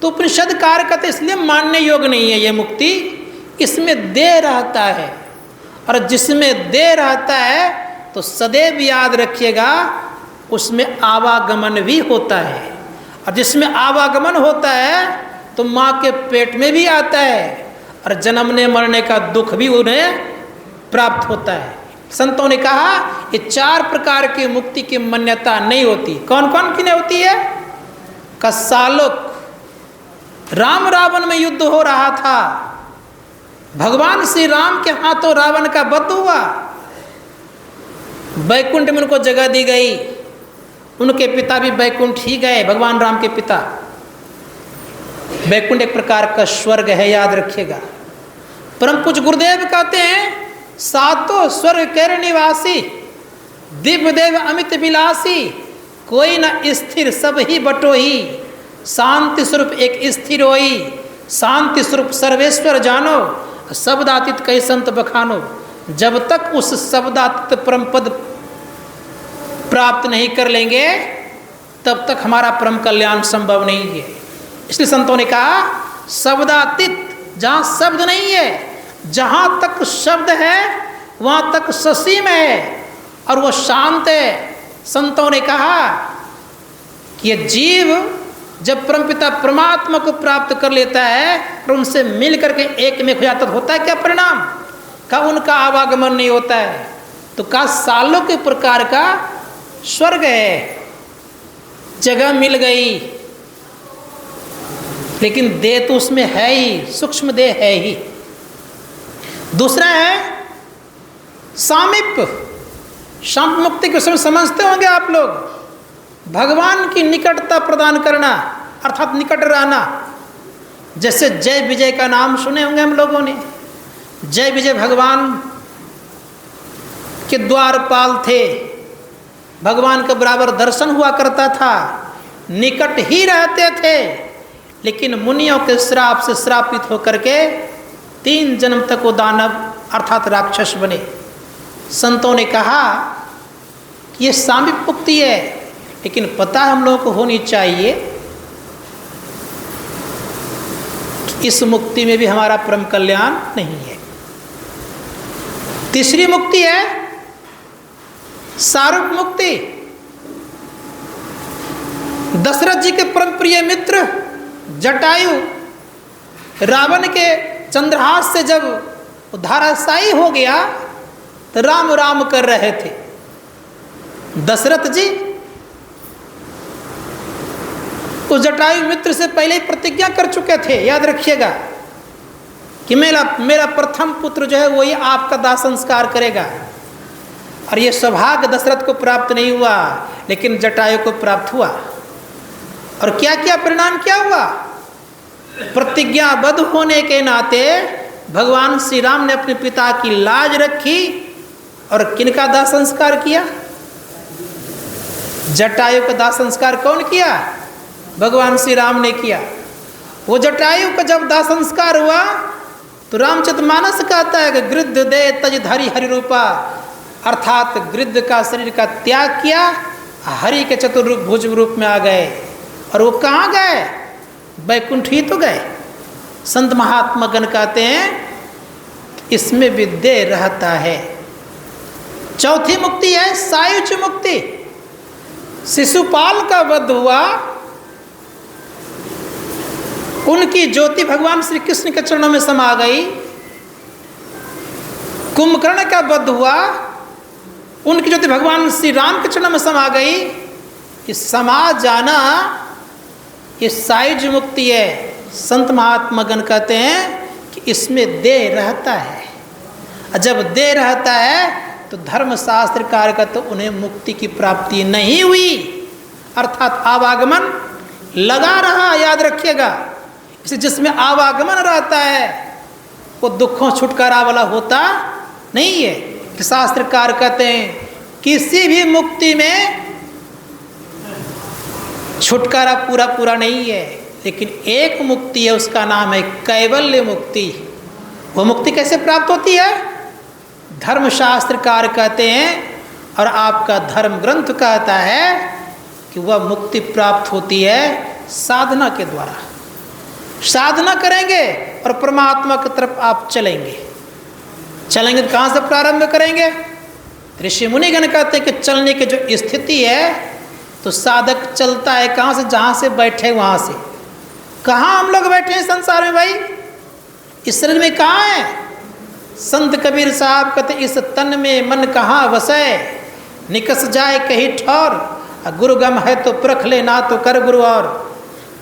तो उपनिषद कार्य कहते इसलिए मानने योग्य नहीं है। ये मुक्ति, इसमें देह रहता है, और जिसमें देह रहता है तो सदैव याद रखिएगा उसमें आवागमन भी होता है, और जिसमें आवागमन होता है तो माँ के पेट में भी आता है, और जन्मने मरने का दुख भी उन्हें प्राप्त होता है। संतों ने कहा ये चार प्रकार की मुक्ति की मान्यता नहीं होती। कौन कौन की नहीं होती है? सालोक राम रावण में युद्ध हो रहा था, भगवान श्री राम के हाथों रावण का वध हुआ, बैकुंठ में उनको जगह दी गई, उनके पिता भी बैकुंठ ही गए, भगवान राम के पिता। बैकुंठ एक प्रकार का स्वर्ग है, याद रखिएगा। परम पूज्य गुरुदेव कहते हैं सातों स्वर्ग कैर निवासी, दिव्य देव अमित विलासी, कोई न स्थिर सब ही बटोही, शांति स्वरूप एक स्थिर होई, शांति स्वरूप सर्वेश्वर जानो, शब्दातीत कई संत बखानो। जब तक उस शब्दातीत परम पद प्राप्त नहीं कर लेंगे तब तक हमारा परम कल्याण संभव नहीं है। इसलिए संतों ने कहा शब्दातीत, जहाँ शब्द नहीं है, जहाँ तक शब्द है वहाँ तक ससीम है और वो शांत है। संतों ने कहा कि ये जीव जब परमपिता परमात्मा को प्राप्त कर लेता है और उनसे मिल करके एक में हो जाता तो होता है क्या परिणाम? का उनका आवागमन नहीं होता है तो का सालों के प्रकार का स्वर्ग है, जगह मिल गई, लेकिन देह तो उसमें है ही, सूक्ष्म देह है ही। दूसरा है सामीप्य। शांत मुक्ति के समय समझते होंगे आप लोग, भगवान की निकटता प्रदान करना अर्थात निकट रहना। जैसे जय विजय का नाम सुने होंगे हम लोगों ने। जय विजय भगवान के द्वारपाल थे, भगवान के बराबर दर्शन हुआ करता था, निकट ही रहते थे, लेकिन मुनियों के श्राप से श्रापित होकर के 3 जन्म तक वो दानव अर्थात राक्षस बने। संतों ने कहा कि ये सामीप्य मुक्ति है, लेकिन पता हम लोगों को होनी चाहिए कि इस मुक्ति में भी हमारा परम कल्याण नहीं है। तीसरी मुक्ति है सारूप मुक्ति। दशरथ जी के परम प्रिय मित्र जटायु रावण के चंद्रहास से जब धाराशायी हो गया तो राम राम कर रहे थे। दशरथ जी उस जटायु मित्र से पहले ही प्रतिज्ञा कर चुके थे, याद रखिएगा, कि मेरा प्रथम पुत्र जो है वही आपका दाह संस्कार करेगा। और ये सौभाग्य दशरथ को प्राप्त नहीं हुआ, लेकिन जटायु को प्राप्त हुआ। और क्या क्या परिणाम क्या हुआ? प्रतिज्ञाबद्ध होने के नाते भगवान श्री राम ने अपने पिता की लाज रखी और किनका दाह संस्कार किया? जटायु का दाह संस्कार कौन किया? भगवान श्री राम ने किया। वो जटायु का जब दाह संस्कार हुआ तो रामचरितमानस कहता है कि गृद्ध दे तज धरि हरि रूपा, अर्थात गृद्ध का शरीर का त्याग किया, हरि के चतुर्भुज भुज रूप में आ गए। और वो कहाँ गए? वैकुंठ ही तो गए। संत महात्मा गण कहते हैं इसमें विद्या रहता है। चौथी मुक्ति है सायुज्य मुक्ति। शिशुपाल का वध हुआ, उनकी ज्योति भगवान श्री कृष्ण के चरणों में समा गई। कुंभकर्ण का वध हुआ, उनकी ज्योति भगवान श्री राम के चरणों में समा गई। इस समा जाना ये सायुज्य मुक्ति है। संत महात्मा गण कहते हैं कि इसमें देह रहता है, और जब देह रहता है तो धर्मशास्त्र कार्य का तो उन्हें मुक्ति की प्राप्ति नहीं हुई, अर्थात आवागमन लगा रहा। याद रखिएगा, इसे जिसमें आवागमन रहता है वो दुखों छुटकारा वाला होता नहीं है। कि शास्त्रकार कहते हैं किसी भी मुक्ति में छुटकारा पूरा पूरा नहीं है, लेकिन एक मुक्ति है, उसका नाम है कैवल्य मुक्ति। वो मुक्ति कैसे प्राप्त होती है? धर्मशास्त्रकार कहते हैं और आपका धर्म ग्रंथ कहता है कि वह मुक्ति प्राप्त होती है साधना के द्वारा। साधना करेंगे और परमात्मा की तरफ आप चलेंगे। चलेंगे तो कहाँ से प्रारंभ करेंगे? ऋषि मुनिगण कहते हैं कि चलने की जो स्थिति है तो साधक चलता है कहाँ से? जहाँ से बैठे वहाँ से। कहाँ हम लोग बैठे हैं संसार में भाई? इस शरीर में कहाँ है? संत कबीर साहब कहते इस तन में मन कहाँ वसे, निकस जाए कहीं ठौर, गुरुगम है तो परख ले ना तो कर गुरु और,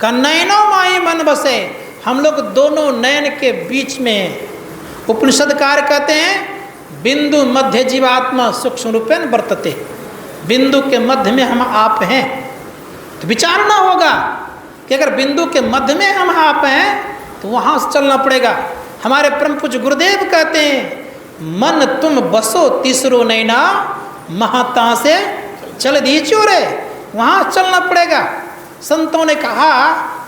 कन्नयनो माई मन बसे। हम लोग दोनों नयन के बीच में। उपनिषदकार कहते हैं बिंदु मध्य जीवात्मा सूक्ष्म रूपेण वर्तते। बिंदु के मध्य में हम आप हैं। तो विचारना होगा कि अगर बिंदु के मध्य में हम आप हैं तो वहाँ से चलना पड़ेगा। हमारे परम पूज्य गुरुदेव कहते हैं मन तुम बसो तीसरो नैना, महता से चल दीजियो रे। वहाँ चलना पड़ेगा। संतों ने कहा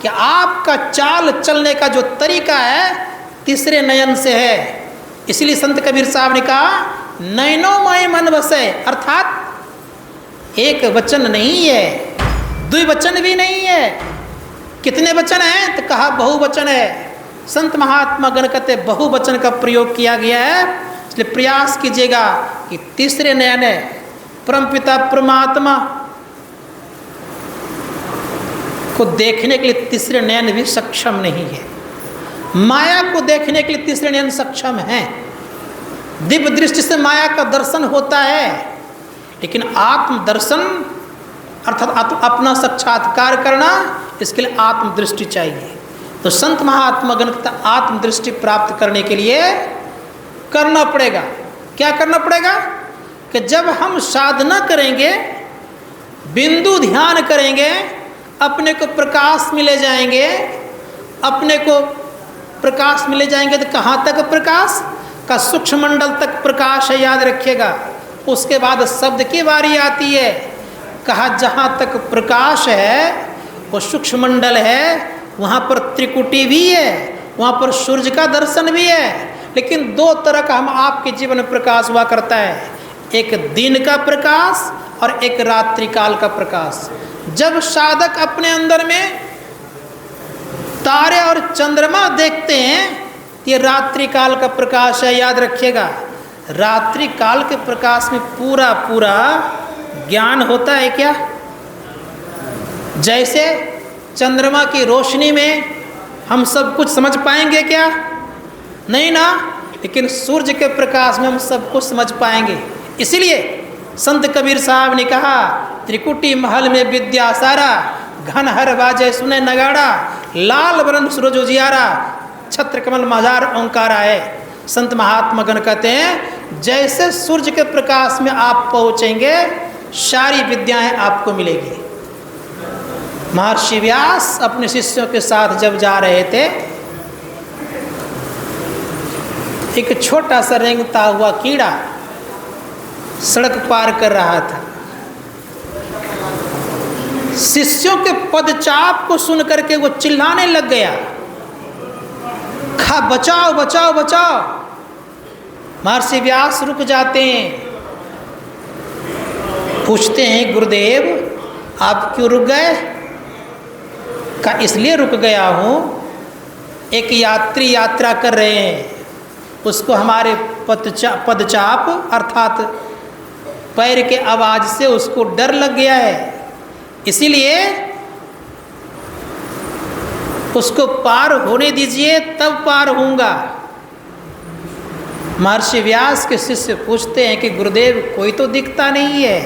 कि आपका चाल चलने का जो तरीका है तीसरे नयन से है। इसलिए संत कबीर साहब ने कहा नयनोमय मन बसे, अर्थात एक वचन नहीं है, द्विवचन भी नहीं है। कितने वचन हैं? तो कहा बहुवचन है। संत महात्मा गण कहते बहुवचन का प्रयोग किया गया है। इसलिए प्रयास कीजिएगा कि तीसरे नयन है परमपिता परमात्मा को देखने के लिए तीसरे नयन भी सक्षम नहीं है। माया को देखने के लिए तीसरे नयन सक्षम है। दिव्य दृष्टि से माया का दर्शन होता है, लेकिन आत्म दर्शन अर्थात अपना साक्षात्कार करना, इसके लिए आत्मदृष्टि चाहिए। तो संत महात्मा गण आत्मदृष्टि प्राप्त करने के लिए करना पड़ेगा। क्या करना पड़ेगा? कि जब हम साधना करेंगे, बिंदु ध्यान करेंगे, अपने को प्रकाश में ले जाएंगे, अपने को प्रकाश में ले जाएंगे तो कहाँ तक प्रकाश का? सूक्ष्म मंडल तक प्रकाश है, याद रखिएगा। उसके बाद शब्द की बारी आती है। कहा जहाँ तक प्रकाश है वो सूक्ष्म मंडल है, वहाँ पर त्रिकुटी भी है, वहाँ पर सूर्य का दर्शन भी है। लेकिन दो तरह का हम आपके जीवन में प्रकाश हुआ करता है, एक दिन का प्रकाश और एक रात्रि काल का प्रकाश। जब साधक अपने अंदर में तारे और चंद्रमा देखते हैं, ये रात्रि काल का प्रकाश है, याद रखिएगा। रात्रि काल के प्रकाश में पूरा पूरा ज्ञान होता है क्या? जैसे चंद्रमा की रोशनी में हम सब कुछ समझ पाएंगे क्या? नहीं ना। लेकिन सूर्य के प्रकाश में हम सब कुछ समझ पाएंगे। इसलिए संत कबीर साहब ने कहा त्रिकुटी महल में विद्या सारा, घन हर बाजे सुने नगाड़ा, लाल वरण सूरज उजियारा, छत्र कमल मजार ओंकारा है। संत महात्मा गण कहते हैं जैसे सूर्य के प्रकाश में आप पहुँचेंगे, सारी विद्याएं आपको मिलेगी। महर्षि व्यास अपने शिष्यों के साथ जब जा रहे थे, एक छोटा सा रेंगता हुआ कीड़ा सड़क पार कर रहा था। शिष्यों के पदचाप को सुन करके वो चिल्लाने लग गया, खा बचाओ बचाओ बचाओ। महर्षि व्यास रुक जाते हैं, पूछते हैं गुरुदेव आप क्यों रुक गए? का इसलिए रुक गया हूँ, एक यात्री यात्रा कर रहे हैं, उसको हमारे पदचाप अर्थात पैर के आवाज़ से उसको डर लग गया है, इसीलिए उसको पार होने दीजिए तब पार होऊंगा। महर्षि व्यास के शिष्य पूछते हैं कि गुरुदेव कोई तो दिखता नहीं है,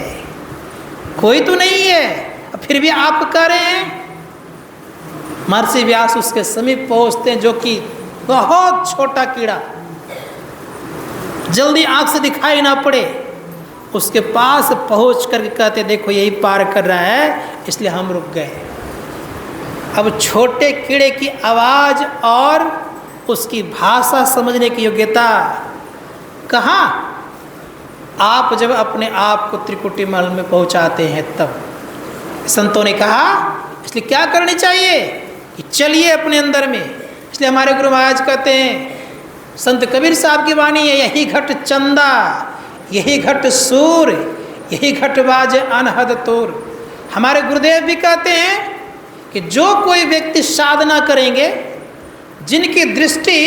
कोई तो नहीं है, फिर भी आप कह रहे हैं। महर्षि व्यास उसके समीप पहुंचते हैं, जो कि बहुत छोटा कीड़ा, जल्दी आंख से दिखाई ना पड़े, उसके पास पहुंच कर कहते देखो यही पार कर रहा है, इसलिए हम रुक गए। अब छोटे कीड़े की आवाज़ और उसकी भाषा समझने की योग्यता कहाँ? आप जब अपने आप को त्रिकुटी महल में पहुंचाते हैं तब। संतों ने कहा इसलिए क्या करनी चाहिए कि चलिए अपने अंदर में। इसलिए हमारे गुरु महाराज कहते हैं, संत कबीर साहब की वाणी है, यही घट चंदा, यही घट सूर्य, यही घट बाज अनहद तोर। हमारे गुरुदेव भी कहते हैं कि जो कोई व्यक्ति साधना करेंगे, जिनकी दृष्टि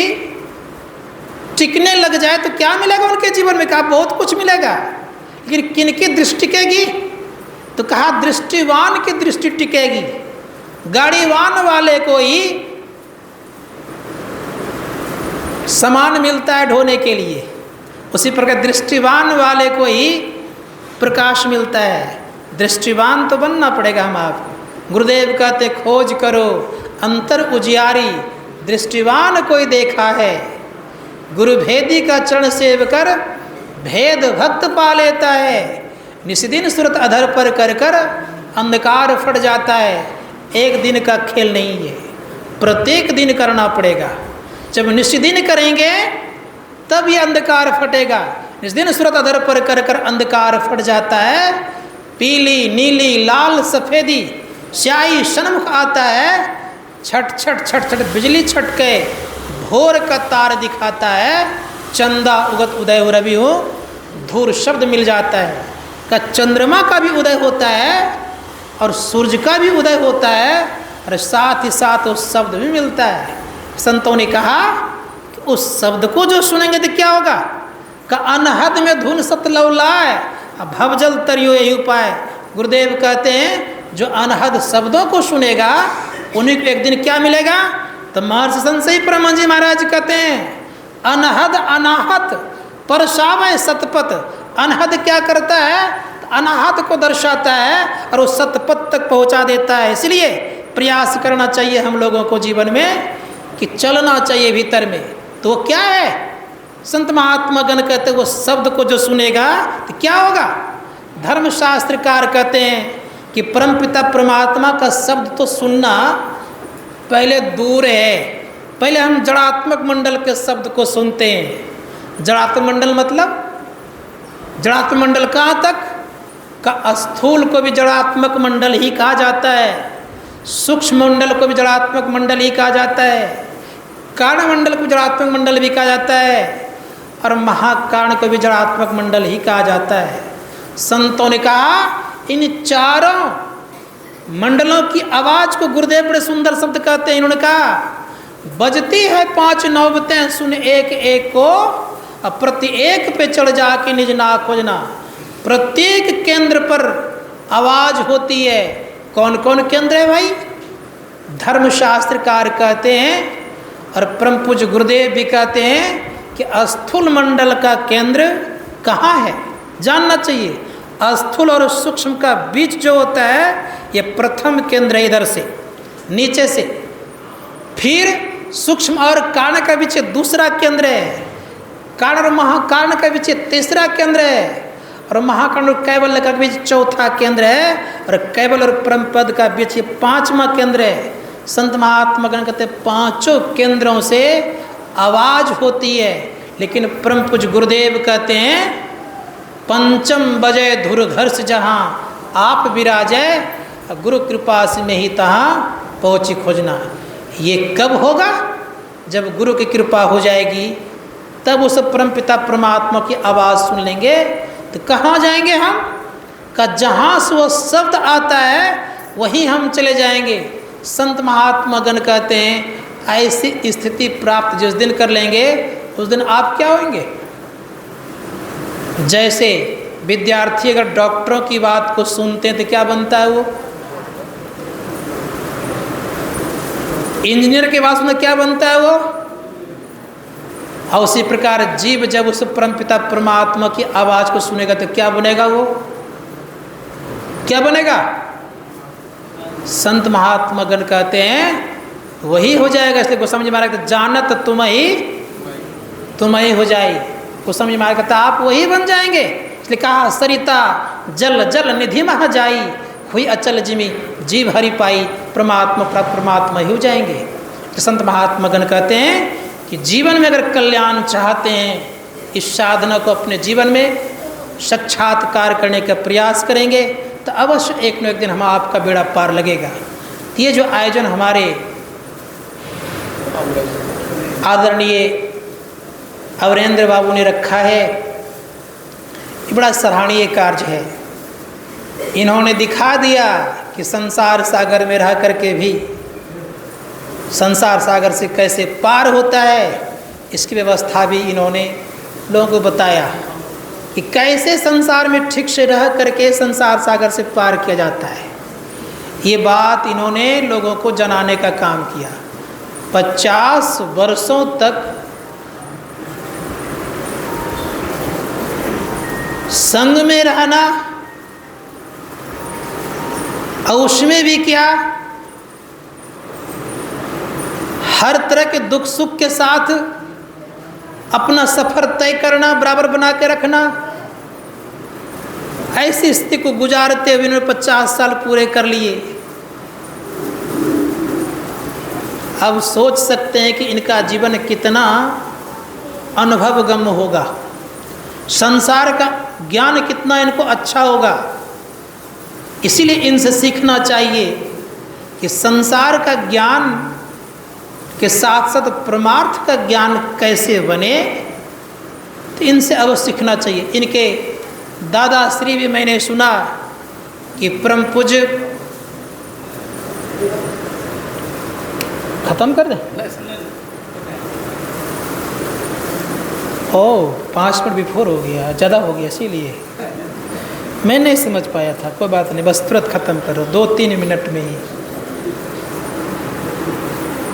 टिकने लग जाए तो क्या मिलेगा उनके जीवन में? कहा बहुत कुछ मिलेगा, लेकिन किनकी दृष्टि टिकेगी? तो कहा दृष्टिवान की दृष्टि टिकेगी। गाड़ीवान वाले को ही सामान मिलता है ढोने के लिए, उसी प्रकार दृष्टिवान वाले को ही प्रकाश मिलता है। दृष्टिवान तो बनना पड़ेगा हम आपको। गुरुदेव कहते खोज करो अंतर उजियारी, दृष्टिवान कोई देखा है। गुरु भेदी का चरण सेव कर, भेद भक्त पा लेता है। निस्दिन सुरत अधर पर कर कर, अंधकार फट जाता है। एक दिन का खेल नहीं है, प्रत्येक दिन करना पड़ेगा। जब निस्दिन करेंगे तब ये अंधकार फटेगा। निस्दिन सुरत अधर पर कर कर अंधकार फट जाता है। पीली नीली लाल सफ़ेदी स्याही सन्मुख आता है, छट छट छट छट बिजली छटके भोर का तार दिखाता है, चंदा उगत उदय हो रवि हो धूर शब्द मिल जाता है। का चंद्रमा का भी उदय होता है और सूर्य का भी उदय होता है और साथ ही साथ उस शब्द भी मिलता है। संतों ने कहा कि उस शब्द को जो सुनेंगे तो क्या होगा? का अनहद में धुन सतलौलाए भवजल तरियो यही उपाय। गुरुदेव कहते हैं जो अनहद शब्दों को सुनेगा उन्हीं को एक दिन क्या मिलेगा? तो महर्षि संशयी परम जी महाराज कहते हैं अनहद अनाहत परसावय सतपथ। अनहद क्या करता है? तो अनाहत को दर्शाता है और वो सतपथ तक पहुंचा देता है। इसलिए प्रयास करना चाहिए हम लोगों को जीवन में कि चलना चाहिए भीतर में। तो वो क्या है? संत महात्मा गण कहते हैं वो शब्द को जो सुनेगा तो क्या होगा? धर्मशास्त्रकार कहते हैं कि परमपिता परमात्मा का शब्द तो सुनना पहले दूर है। पहले हम जड़ात्मक मंडल के शब्द को सुनते हैं। जड़ात्मक मंडल मतलब जड़ात्मक मंडल कहाँ तक? का स्थूल को भी जड़ात्मक मंडल ही कहा जाता है, सूक्ष्म मंडल को भी जड़ात्मक मंडल ही कहा जाता है, कारण मंडल को जड़ात्मक मंडल भी कहा जाता है और महाकारण को भी जड़ात्मक मंडल ही कहा जाता है। संतों ने कहा इन चारों मंडलों की आवाज को गुरुदेव बड़े सुंदर शब्द कहते हैं। इन्होंने कहा बजती है 5 नौबतें सुन एक एक को, अब प्रत्येक पे चढ़ जाके निज ना खोजना। प्रत्येक केंद्र पर आवाज होती है। कौन कौन केंद्र है भाई? धर्मशास्त्रकार कहते हैं और परम पूज्य गुरुदेव भी कहते हैं कि स्थूल मंडल का केंद्र कहाँ है जानना चाहिए। स्थूल और सूक्ष्म का बीच जो होता है ये प्रथम केंद्र है, इधर से नीचे से। फिर सूक्ष्म और कारण का बीच दूसरा केंद्र है, कारण और महाकारण का बीच तीसरा केंद्र है और महाकारण और कैवल्य का बीच चौथा केंद्र है और कैवल और परम पद का बीच ये 5वां केंद्र है। संत महात्मा गण कहते हैं 5 केंद्रों से आवाज होती है। लेकिन परम पूज्य गुरुदेव कहते हैं पंचम बजे धुर घर्ष जहाँ आप विराजे गुरु कृपा से में ही तहाँ पहुँची खोजना। ये कब होगा? जब गुरु की कृपा हो जाएगी तब उस परम पिता परमात्मा की आवाज़ सुन लेंगे। तो कहाँ जाएंगे हम? का जहाँ से वो शब्द आता है वहीं हम चले जाएंगे। संत महात्मा गण कहते हैं ऐसी स्थिति प्राप्त जिस दिन कर लेंगे उस दिन आप क्या होंगे? जैसे विद्यार्थी अगर डॉक्टरों की बात को सुनते हैं तो क्या बनता है वो? इंजीनियर की बात सुनते क्या बनता है वो? और उसी प्रकार जीव जब उस परमपिता परमात्मा की आवाज को सुनेगा तो क्या बनेगा वो? क्या बनेगा? संत महात्मा गण कहते हैं वही हो जाएगा। इसलिए गोस्वामी महाराज कहते जानत तुम ही हो जाए। गोस्वामी महाराज कहता आप वही बन जाएंगे। इसलिए कहा सरिता जल जल निधि महा जाई हुई अचल जिमी जीव हरि पाई। परमात्मा प्राप्त परमात्मा ही हो जाएंगे। तो संत महात्मा गण कहते हैं कि जीवन में अगर कल्याण चाहते हैं इस साधना को अपने जीवन में साक्षात्कार करने का प्रयास करेंगे तो अवश्य एक न एक दिन हम आपका बेड़ा पार लगेगा। ये जो आयोजन हमारे आदरणीय अवरेंद्र बाबू ने रखा है ये बड़ा सराहनीय कार्य है। इन्होंने दिखा दिया कि संसार सागर में रह करके भी संसार सागर से कैसे पार होता है इसकी व्यवस्था भी इन्होंने लोगों को बताया कि कैसे संसार में ठीक से रह करके संसार सागर से पार किया जाता है। ये बात इन्होंने लोगों को जनाने का काम किया। 50 वर्षों तक संग में रहना और उसमें भी क्या हर तरह के दुख सुख के साथ अपना सफर तय करना, बराबर बना के रखना, ऐसी स्थिति को गुजारते हुए इन्होंने 50 साल पूरे कर लिए। अब सोच सकते हैं कि इनका जीवन कितना अनुभवगम्य होगा, संसार का ज्ञान कितना इनको अच्छा होगा। इसीलिए इनसे सीखना चाहिए कि संसार का ज्ञान कि साथ साथ परमार्थ का ज्ञान कैसे बने, तो इनसे अवश्य सीखना चाहिए। इनके दादा श्री भी मैंने सुना कि परम पूज्य, खत्म कर दें? ओह 5 मिनट बिफोर हो गया, ज़्यादा हो गया, इसीलिए मैं नहीं समझ पाया था। कोई बात नहीं, बस तुरंत ख़त्म करो 2-3 मिनट में ही।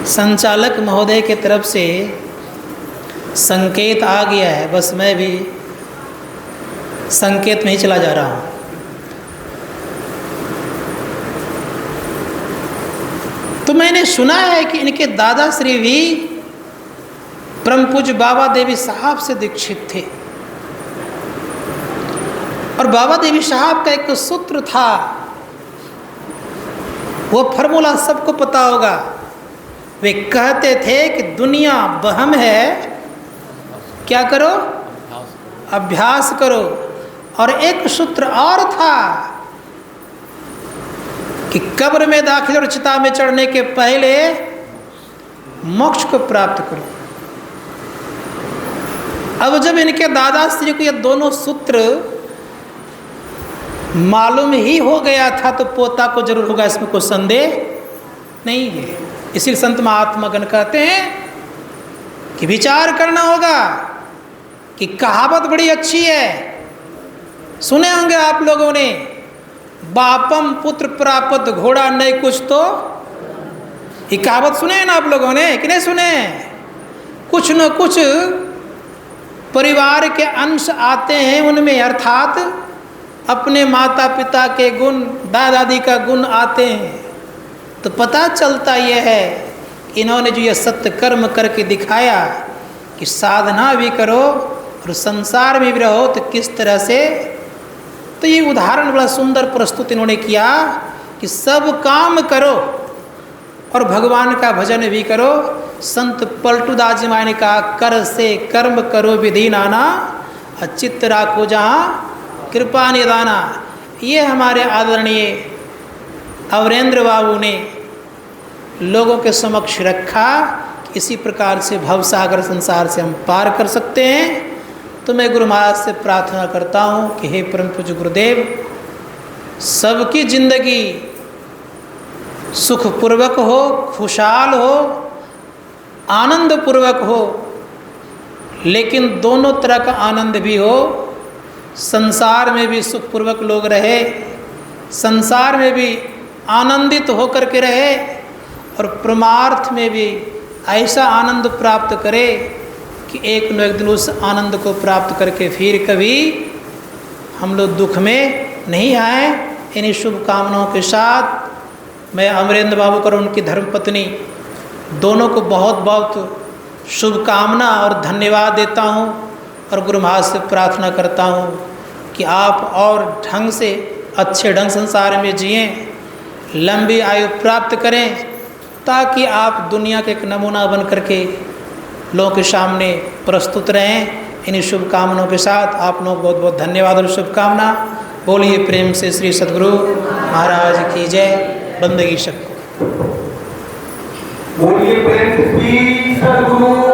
संचालक महोदय की तरफ से संकेत आ गया है, बस मैं भी संकेत में ही चला जा रहा हूँ। तो मैंने सुना है कि इनके दादा श्री भी परम पूज्य बाबा देवी साहब से दीक्षित थे, और बाबा देवी साहब का एक सूत्र था, वो फॉर्मूला सबको पता होगा। वे कहते थे कि दुनिया वहम है, क्या करो? अभ्यास करो। और एक सूत्र और था कि कब्र में दाखिल और चिता में चढ़ने के पहले मोक्ष को प्राप्त करो। अब जब इनके दादा श्री को ये दोनों सूत्र मालूम ही हो गया था, तो पोता को जरूर होगा, इसमें कोई संदेह नहीं है। इसीलिए संत महात्मागण कहते हैं कि विचार करना होगा कि कहावत बड़ी अच्छी है, सुने होंगे आप लोगों ने, बापम पुत्र प्राप्त घोड़ा नहीं कुछ तो। ये कहावत सुने हैं ना आप लोगों ने कि नहीं सुने? कुछ न कुछ परिवार के अंश आते हैं उनमें, अर्थात अपने माता पिता के गुण, दादा दादी का गुण आते हैं। तो पता चलता यह है कि इन्होंने जो यह सत्य कर्म करके दिखाया कि साधना भी करो और संसार में भी रहो, तो किस तरह से, तो ये उदाहरण बड़ा सुंदर प्रस्तुत इन्होंने किया कि सब काम करो और भगवान का भजन भी करो। संत पलटूदास जी ने कहा, कर से कर्म करो विधि नाना, चित्त राखो जहाँ कृपा निदाना। ये हमारे आदरणीय अवरेंद्र बाबू ने लोगों के समक्ष रखा कि इसी प्रकार से भवसागर संसार से हम पार कर सकते हैं। तो मैं गुरु महाराज से प्रार्थना करता हूँ कि हे परम पूज्य गुरुदेव, सबकी जिंदगी सुखपूर्वक हो, खुशहाल हो, आनंद पूर्वक हो, लेकिन दोनों तरह का आनंद भी हो। संसार में भी सुखपूर्वक लोग रहे, संसार में भी आनंदित होकर के रहे, और परमार्थ में भी ऐसा आनंद प्राप्त करे कि एक न एक दिन उस आनंद को प्राप्त करके फिर कभी हम लोग दुख में नहीं आए। इन्हीं शुभकामनाओं के साथ मैं अमरेंद्र बाबू और उनकी धर्मपत्नी दोनों को बहुत बहुत शुभकामना और धन्यवाद देता हूँ, और गुरु महाराज से प्रार्थना करता हूँ कि आप और ढंग से अच्छे ढंग संसार में जिएं, लंबी आयु प्राप्त करें, ताकि आप दुनिया के एक नमूना बन करके लोगों के सामने प्रस्तुत रहें। इन्हीं शुभकामनाओं के साथ आप लोग बहुत बहुत धन्यवाद और शुभकामना। बोलिए प्रेम से श्री सद्गुरु महाराज की जय। बंदगी सबको। बोलिए प्रेम से श्री सद्गुरु